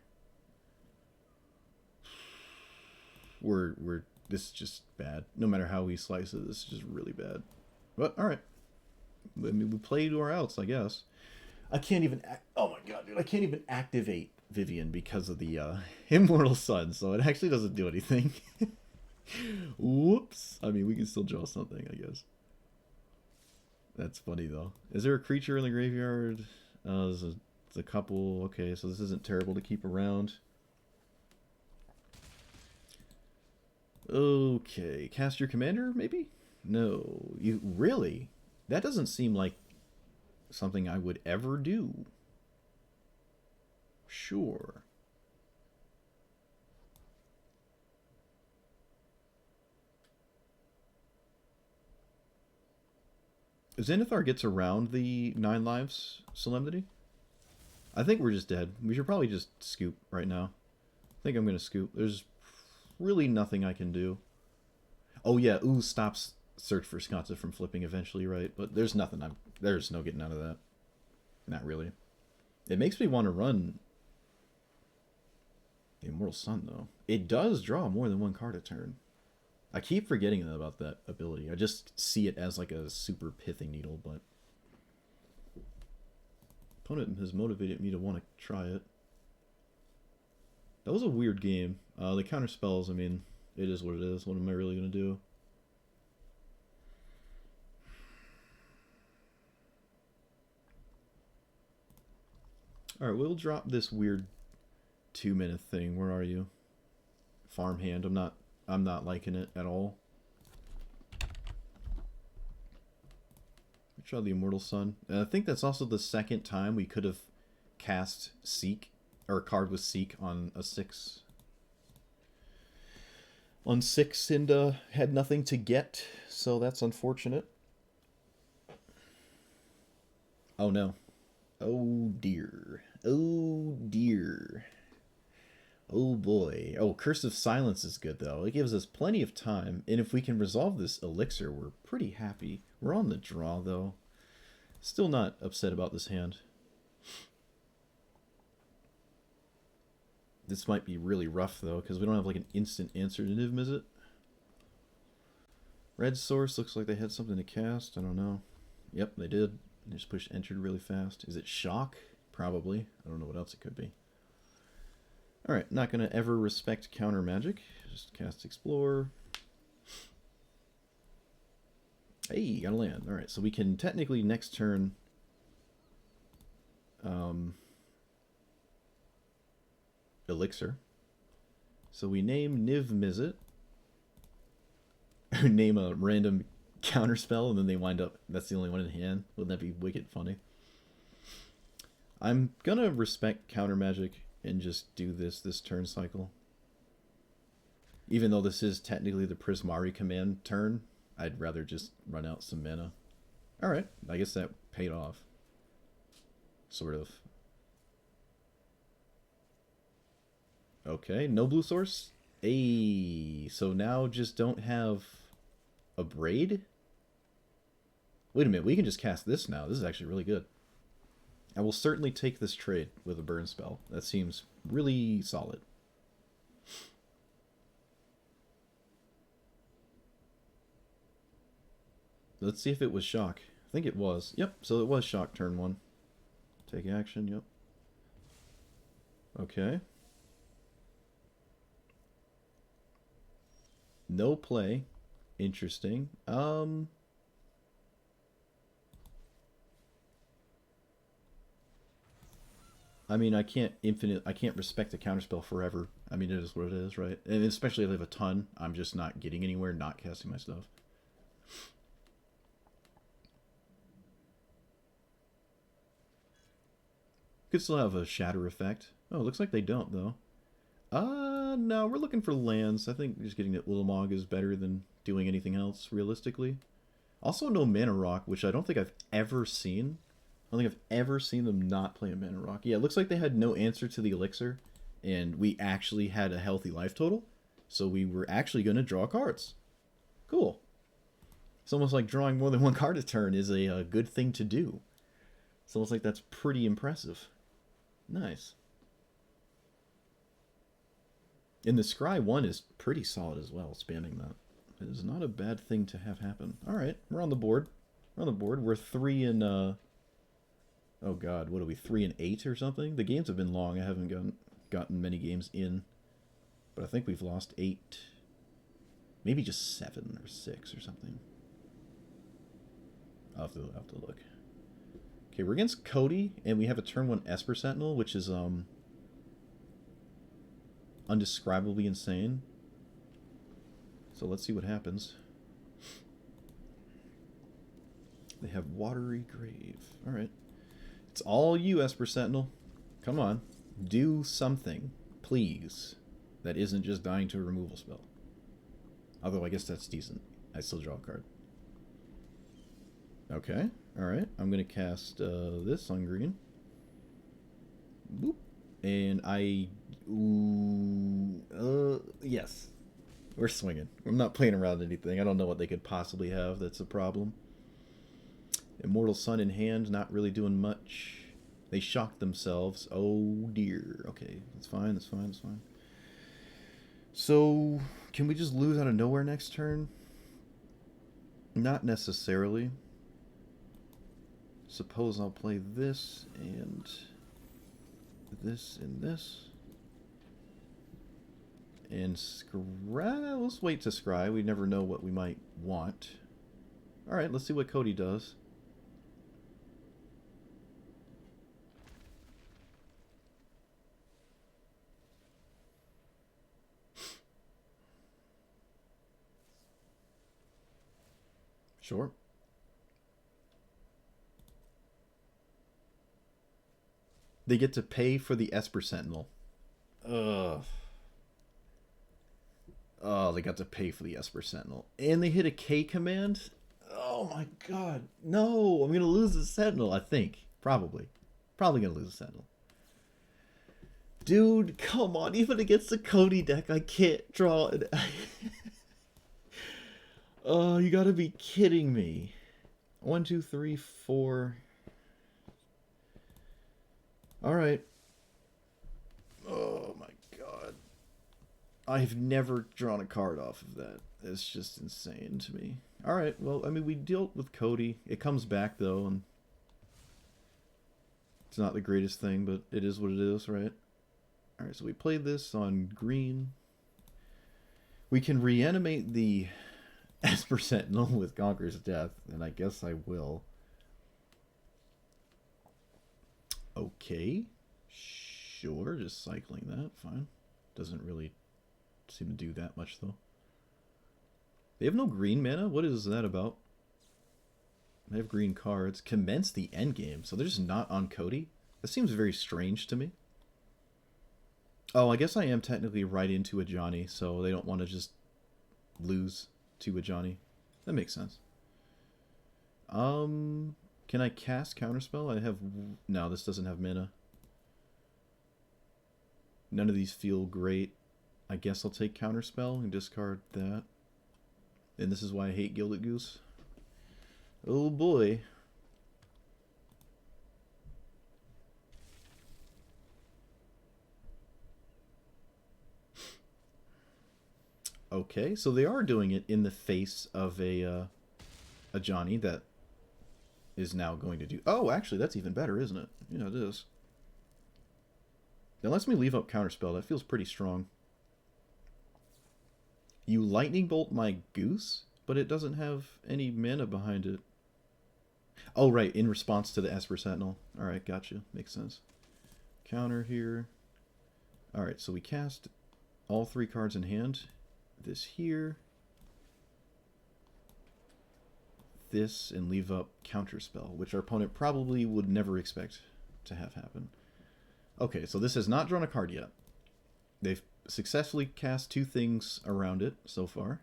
This is just bad. No matter how we slice it, this is just really bad. But, alright. I mean, we play to our outs, I guess. I can't even... Oh my god, dude. I can't even activate Vivian because of the Immortal Sun, so it actually doesn't do anything. Whoops. I mean, we can still draw something, I guess. That's funny, though. Is there a creature in the graveyard? There's a couple. Okay, so this isn't terrible to keep around. Okay, cast your commander, maybe? No. You really? That doesn't seem like something I would ever do. Sure. Zenithar gets around the 9 lives Solemnity? I think we're just dead. We should probably just scoop right now. I think I'm going to scoop. There's really nothing I can do. Oh yeah, ooze stops search for Sconza from flipping eventually, right? But there's nothing. There's no getting out of that. Not really. It makes me want to run the Immortal Sun, though. It does draw more than 1 card a turn. I keep forgetting about that ability. I just see it as like a super pithing needle, but opponent has motivated me to want to try it. That was a weird game. The counter spells, I mean, it is what it is. What am I really going to do? Alright, we'll drop this weird 2-minute thing. Where are you? Farmhand. I'm not liking it at all. We try the Immortal Sun. I think that's also the second time we could have cast Seek, or a card with Seek on a 6. On 6 and had nothing to get, so that's unfortunate. Oh no. Oh dear. Oh dear. Oh boy. Oh, Curse of Silence is good though. It gives us plenty of time, and if we can resolve this elixir, we're pretty happy. We're on the draw though. Still not upset about this hand. This might be really rough though, because we don't have like an instant answer to Niv Mizzet. Red Source looks like they had something to cast. I don't know. Yep, they did. They just pushed entered really fast. Is it Shock? Probably. I don't know what else it could be. Alright, not going to ever respect counter magic. Just cast Explore. Hey, got a land. Alright, so we can technically next turn Elixir. So we name Niv Mizzet. Name a random counter spell, and then they wind up, that's the only one in hand. Wouldn't that be wicked funny? I'm gonna respect counter magic and just do this turn cycle. Even though this is technically the Prismari command turn, I'd rather just run out some mana. Alright, I guess that paid off. Sort of. Okay, no blue source. Hey, so now just don't have a braid? Wait a minute, we can just cast this now. This is actually really good. I will certainly take this trade with a burn spell. That seems really solid. Let's see if it was shock. I think it was. Yep, so it was shock turn 1. Take action, yep. Okay. No play. Interesting. I mean, I can't respect a counterspell forever. I mean, it is what it is, right? And especially if I have a ton, I'm just not getting anywhere, not casting my stuff. Could still have a shatter effect. Oh, it looks like they don't, though. No, we're looking for lands. I think just getting that Ulamog is better than doing anything else, realistically. Also, no Mana Rock, which I don't think I've ever seen. I don't think I've ever seen them not play a Mana Rock. Yeah, it looks like they had no answer to the Elixir, and we actually had a healthy life total, so we were actually going to draw cards. Cool. It's almost like drawing more than one card a turn is a good thing to do. It's almost like that's pretty impressive. Nice. And the Scry 1 is pretty solid as well, spamming that. It is not a bad thing to have happen. Alright, we're on the board. We're on the board. We're 3 and, oh god, what are we, 3 and 8 or something? The games have been long. I haven't gotten many games in. But I think we've lost 8. Maybe just 7 or 6 or something. I'll have to look. Okay, we're against Cody, and we have a turn 1 Esper Sentinel, which is, undescribably insane. So let's see what happens. They have Watery Grave. Alright. It's all you, Esper Sentinel. Come on. Do something, please, that isn't just dying to a removal spell. Although I guess that's decent. I still draw a card. Okay. Alright. I'm going to cast this on green. Boop. And I... yes. We're swinging. I'm not playing around anything. I don't know what they could possibly have that's a problem. Immortal Sun in hand, not really doing much. They shocked themselves. Oh dear. Okay, that's fine, that's fine, that's fine. So, can we just lose out of nowhere next turn? Not necessarily. Suppose I'll play this and this and this. And scry. Let's wait to scry. We never know what we might want. Alright, let's see what Cody does. Sure. They get to pay for the Esper Sentinel. Ugh. Oh, they got to pay for the Esper Sentinel. And they hit a K command? Oh my god. No, I'm going to lose the Sentinel, I think. Probably. Probably going to lose the Sentinel. Dude, come on. Even against the Cody deck, I can't draw it. Oh, you gotta be kidding me. 1, 2, 3, 4. Alright. Oh my god. I've never drawn a card off of that. It's just insane to me. Alright, well, I mean, we dealt with Cody. It comes back, though, and it's not the greatest thing, but it is what it is, right? Alright, so we played this on green. We can reanimate the Esper Sentinel with Conqueror's Death, and I guess I will. Okay. Sure, just cycling that, fine. Doesn't really seem to do that much, though. They have no green mana? What is that about? They have green cards. Commence the endgame, so they're just not on Cody? That seems very strange to me. Oh, I guess I am technically right into Ajani, so they don't want to just lose to Ajani. That makes sense. Can I cast Counterspell? I have... No, this doesn't have mana. None of these feel great. I guess I'll take Counterspell and discard that. And this is why I hate Gilded Goose. Oh boy. Okay, so they are doing it in the face of a Ajani that is now going to do... Oh, actually, that's even better, isn't it? Yeah, it is. That lets me leave up Counterspell. That feels pretty strong. You Lightning Bolt my Goose, but it doesn't have any mana behind it. Oh, right, in response to the Esper Sentinel. Alright, gotcha. Makes sense. Counter here. Alright, so we cast all 3 cards in hand. This here. This, and leave up Counterspell, which our opponent probably would never expect to have happen. Okay, so this has not drawn a card yet. They've successfully cast 2 things around it so far.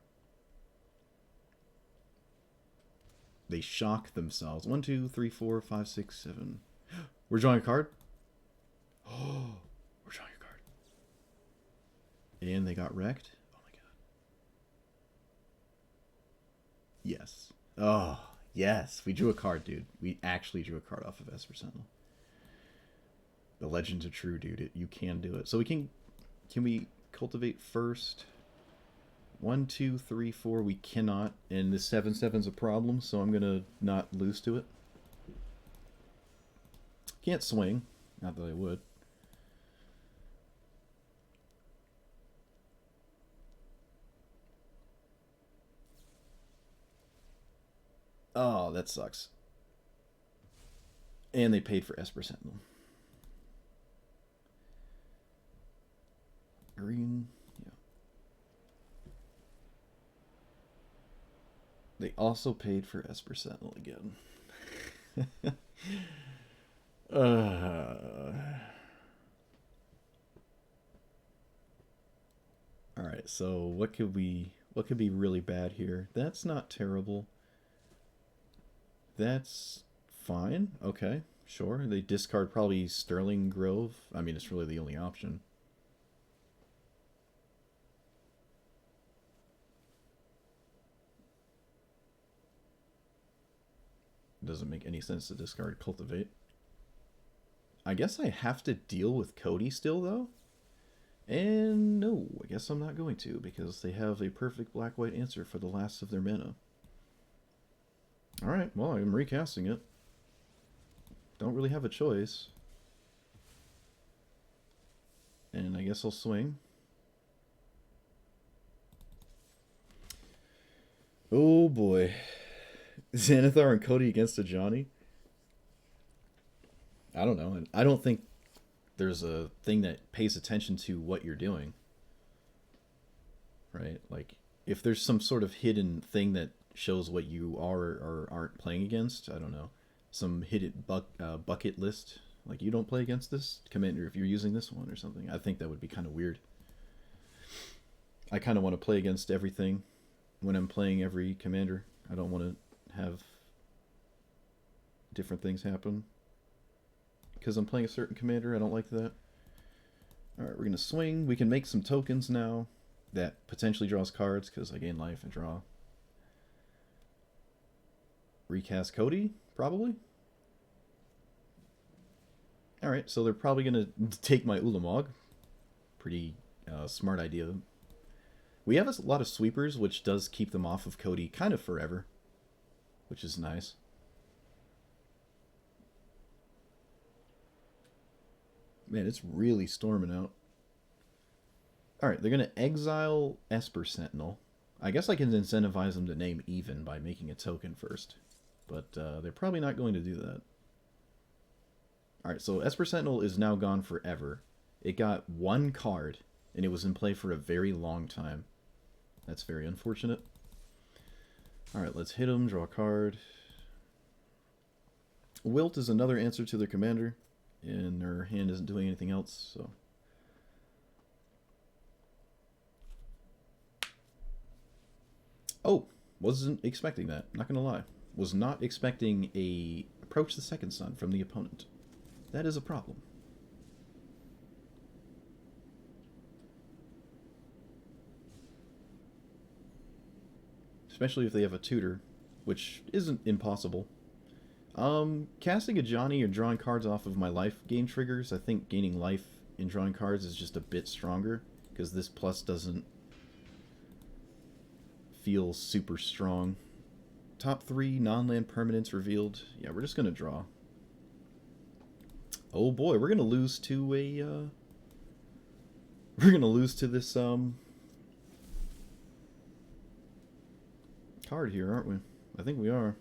They shock themselves. 1, 2, 3, 4, 5, 6, 7. We're drawing a card? Oh, we're drawing a card. And they got wrecked. Oh my god. Yes. Oh, yes. We drew a card, dude. We actually drew a card off of Esper Sentinel. The legends are true, dude. You can do it. So we can we cultivate first? 1, 2, 3, 4. We cannot. And this 7/7's a problem, so I'm going to not lose to it. Can't swing. Not that I would. Oh, that sucks. And they paid for Esper Sentinel. Green, yeah. They also paid for Esper Sentinel again. Alright, so what could be really bad here? That's not terrible. That's fine. Okay, sure. They discard probably Sterling Grove. I mean, it's really the only option. Doesn't make any sense to discard Cultivate. I guess I have to deal with Cody still, though? And no, I guess I'm not going to, because they have a perfect black-white answer for the last of their mana. Alright, well, I'm recasting it. Don't really have a choice. And I guess I'll swing. Oh boy. Xanathar and Cody against Ajani? I don't know. I don't think there's a thing that pays attention to what you're doing. Right? Like, if there's some sort of hidden thing that shows what you are or aren't playing against, I don't know. Some hidden bucket list. Like, you don't play against this commander if you're using this one or something. I think that would be kind of weird. I kind of want to play against everything when I'm playing every commander. I don't want to have different things happen because I'm playing a certain commander. I don't like that. Alright, we're going to swing. We can make some tokens now that potentially draws cards because I gain life and draw. Recast Cody, probably. Alright, so they're probably going to take my Ulamog. Pretty smart idea. We have a lot of sweepers, which does keep them off of Cody kind of forever, which is nice. Man, it's really storming out. Alright, they're going to exile Esper Sentinel. I guess I can incentivize them to name even by making a token first. But they're probably not going to do that. Alright, so Esper Sentinel is now gone forever. It got 1 card, and it was in play for a very long time. That's very unfortunate. Alright, let's hit them, draw a card. Wilt is another answer to their commander, and their hand isn't doing anything else, so... Oh, wasn't expecting that, not gonna lie. Was not expecting a Approach the Second Sun from the opponent. That is a problem. especially if they have a tutor, which isn't impossible. Casting Ajani or drawing cards off of my life gain triggers, I think gaining life in drawing cards is just a bit stronger, because this plus doesn't feel super strong. Top 3 non-land permanents revealed. Yeah, we're just gonna draw. Oh boy, we're gonna lose to a, we're gonna lose to this, card here, aren't we? I think we are.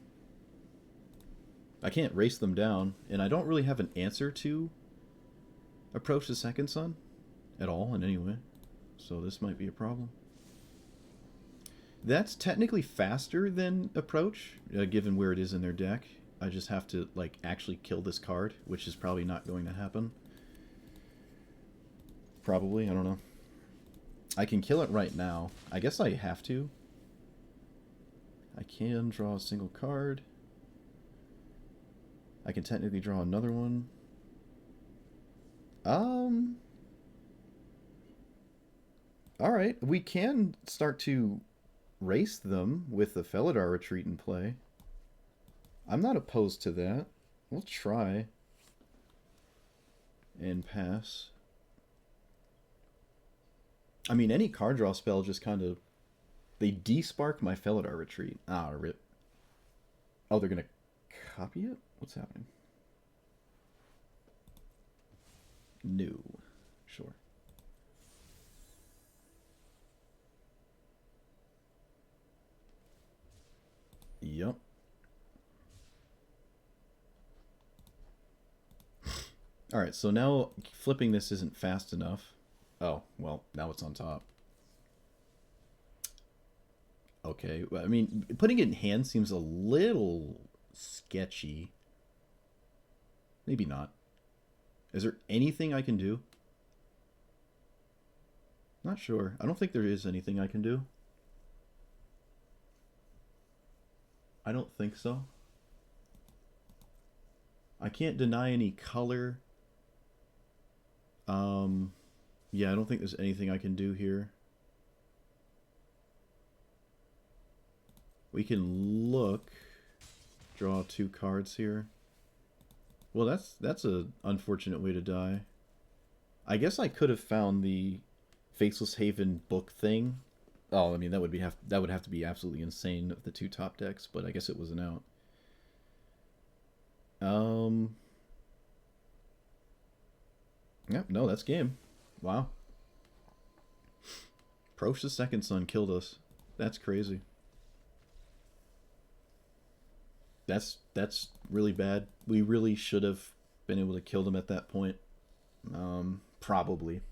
I can't race them down, and I don't really have an answer to approach the Second Sun at all in any way, so this might be a problem. That's technically faster than approach, given where it is in their deck. I just have to, like, actually kill this card, which is probably not going to happen. Probably, I don't know. I can kill it right now. I guess I have to. I can draw a single card. I can technically draw another one. Alright, we can start to race them with the Felidar Retreat in play. I'm not opposed to that. We'll try. And pass. I mean, any card draw spell just kind of... They despark my Felidar Retreat. Ah, rip. Oh, they're going to copy it? What's happening? No. Sure. Yep. Alright, so now flipping this isn't fast enough. Oh, well, now it's on top. Okay, I mean, putting it in hand seems a little sketchy. Maybe not. Is there anything I can do? Not sure. I don't think there is anything I can do. I don't think so. I can't deny any color. Yeah, I don't think there's anything I can do here. We can look. Draw 2 cards here. Well, that's an unfortunate way to die. I guess I could have found the Faceless Haven book thing. Oh, I mean that would have to be absolutely insane of the 2 top decks, but I guess it wasn't out. Yep, no, that's game. Wow. Approach the Second Sun killed us. That's crazy. That's really bad. We really should have been able to kill them at that point. Probably.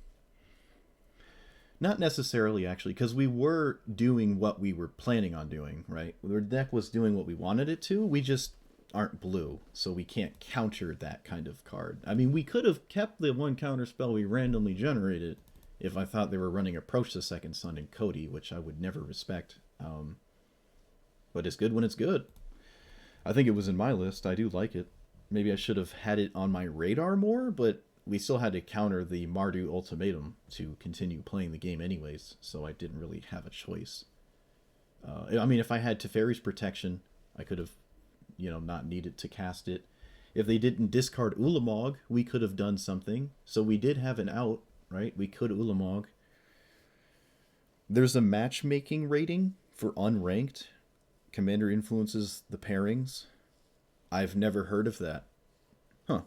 Not necessarily, actually, because we were doing what we were planning on doing, right? Our deck was doing what we wanted it to. We just aren't blue, so we can't counter that kind of card. I mean, we could have kept the 1 counter spell we randomly generated if I thought they were running Approach the Second Sun and Cody, which I would never respect. But it's good when it's good. I think it was in my list. I do like it. Maybe I should have had it on my radar more, but we still had to counter the Mardu ultimatum to continue playing the game anyways, so I didn't really have a choice. I mean, if I had Teferi's protection, I could have, you know, not needed to cast it. If they didn't discard Ulamog, we could have done something. So we did have an out, right? We could Ulamog. There's a matchmaking rating for unranked. Commander influences the pairings. I've never heard of that. Huh.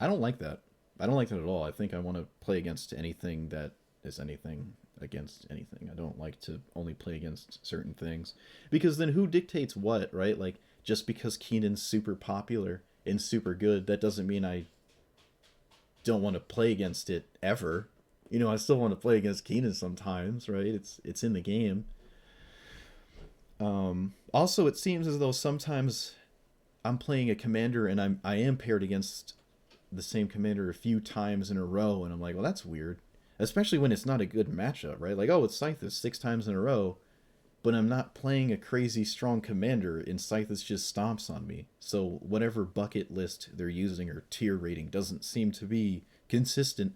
I don't like that. I don't like that at all. I think I want to play against anything that is anything against anything. I don't like to only play against certain things. Because then who dictates what, right? Like, just because Keenan's super popular and super good, that doesn't mean I don't want to play against it ever. You know, I still want to play against Keenan sometimes, right? It's in the game. Also, it seems as though sometimes I'm playing a commander and I am paired against the same commander a few times in a row, and I'm like, well, that's weird. Especially when it's not a good matchup, right? Like, oh, it's Scythus 6 times in a row, but I'm not playing a crazy strong commander, and Scythus just stomps on me. So whatever bucket list they're using or tier rating doesn't seem to be consistent,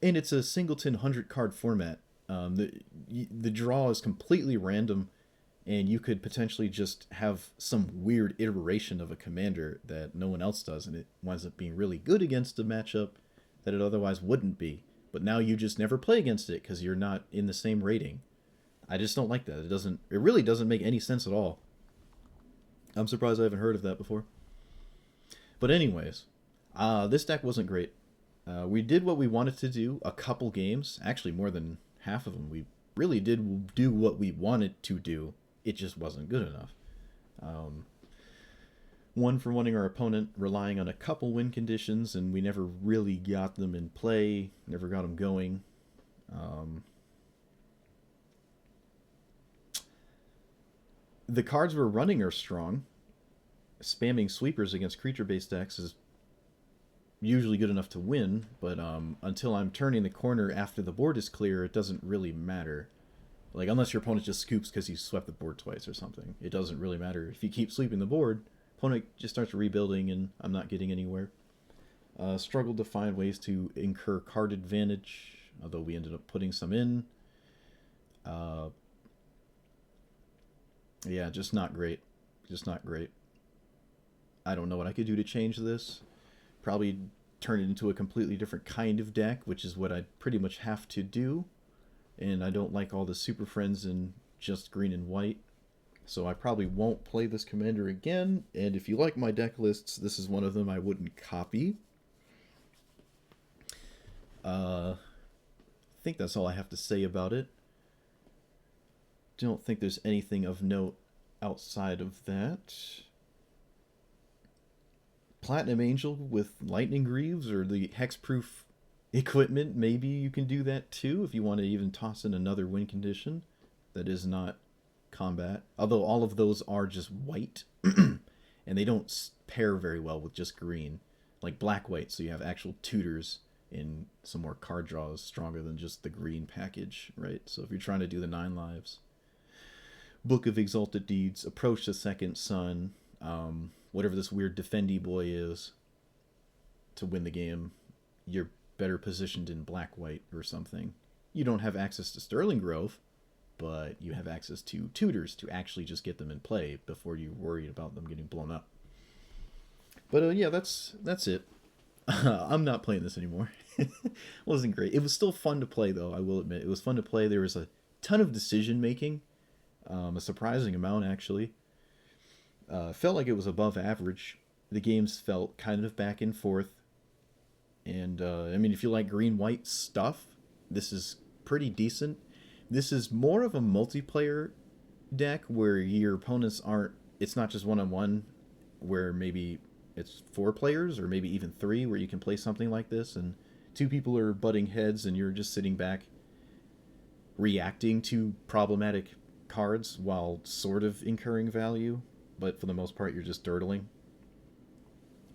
and it's a singleton 100-card format. The draw is completely random. and you could potentially just have some weird iteration of a commander that no one else does, and it winds up being really good against a matchup that it otherwise wouldn't be. But now you just never play against it because you're not in the same rating. I just don't like that. It really doesn't make any sense at all. I'm surprised I haven't heard of that before. But anyways, this deck wasn't great. We did what we wanted to do a couple games, actually more than half of them. We really did do what we wanted to do. It just wasn't good enough. One for wanting our opponent relying on a couple win conditions, and we never really got them in play, never got them going. The cards we're running are strong. Spamming sweepers against creature-based decks is usually good enough to win, but until I'm turning the corner after the board is clear, it doesn't really matter. Like, unless your opponent just scoops because he swept the board twice or something. It doesn't really matter. If you keep sweeping the board, opponent just starts rebuilding and I'm not getting anywhere. Struggled to find ways to incur card advantage, although we ended up putting some in. Yeah, just not great. Just not great. I don't know what I could do to change this. Probably turn it into a completely different kind of deck, which is what I'd pretty much have to do. And I don't like all the super friends in just green and white. So I probably won't play this commander again. And if you like my deck lists, this is one of them I wouldn't copy. I think that's all I have to say about it. Don't think there's anything of note outside of that. Platinum Angel with Lightning Greaves or the Hexproof equipment, maybe you can do that too if you want to even toss in another win condition that is not combat. Although all of those are just white and they don't pair very well with just green. Like black-white, so you have actual tutors and some more card draws stronger than just the green package, right? So if you're trying to do the 9 lives. Book of Exalted Deeds, Approach the Second Sun, whatever this weird defendy boy is, to win the game, you're better positioned in black-white or something. You don't have access to Sterling Grove, but you have access to tutors to actually just get them in play before you're worried about them getting blown up. But yeah, that's it. I'm not playing this anymore. It wasn't great. It was still fun to play, though, I will admit. It was fun to play. There was a ton of decision-making. A surprising amount, actually. Felt like it was above average. The games felt kind of back and forth. And, I mean, if you like green-white stuff, this is pretty decent. This is more of a multiplayer deck where your opponents aren't... It's not just one-on-one, where maybe it's 4 players, or maybe even 3, where you can play something like this, and 2 people are butting heads, and you're just sitting back reacting to problematic cards while sort of incurring value, but for the most part you're just dirtling,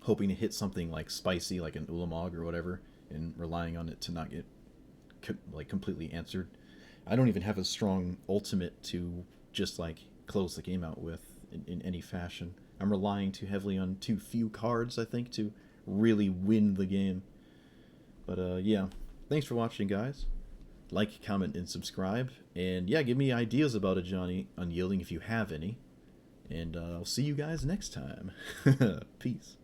hoping to hit something like spicy, like an Ulamog or whatever, and relying on it to not get like completely answered. I don't even have a strong ultimate to just like close the game out with in any fashion. I'm relying too heavily on too few cards, I think, to really win the game. But yeah, thanks for watching, guys. Like, comment, and subscribe. And yeah, give me ideas about Ajani Unyielding if you have any. And I'll see you guys next time. Peace.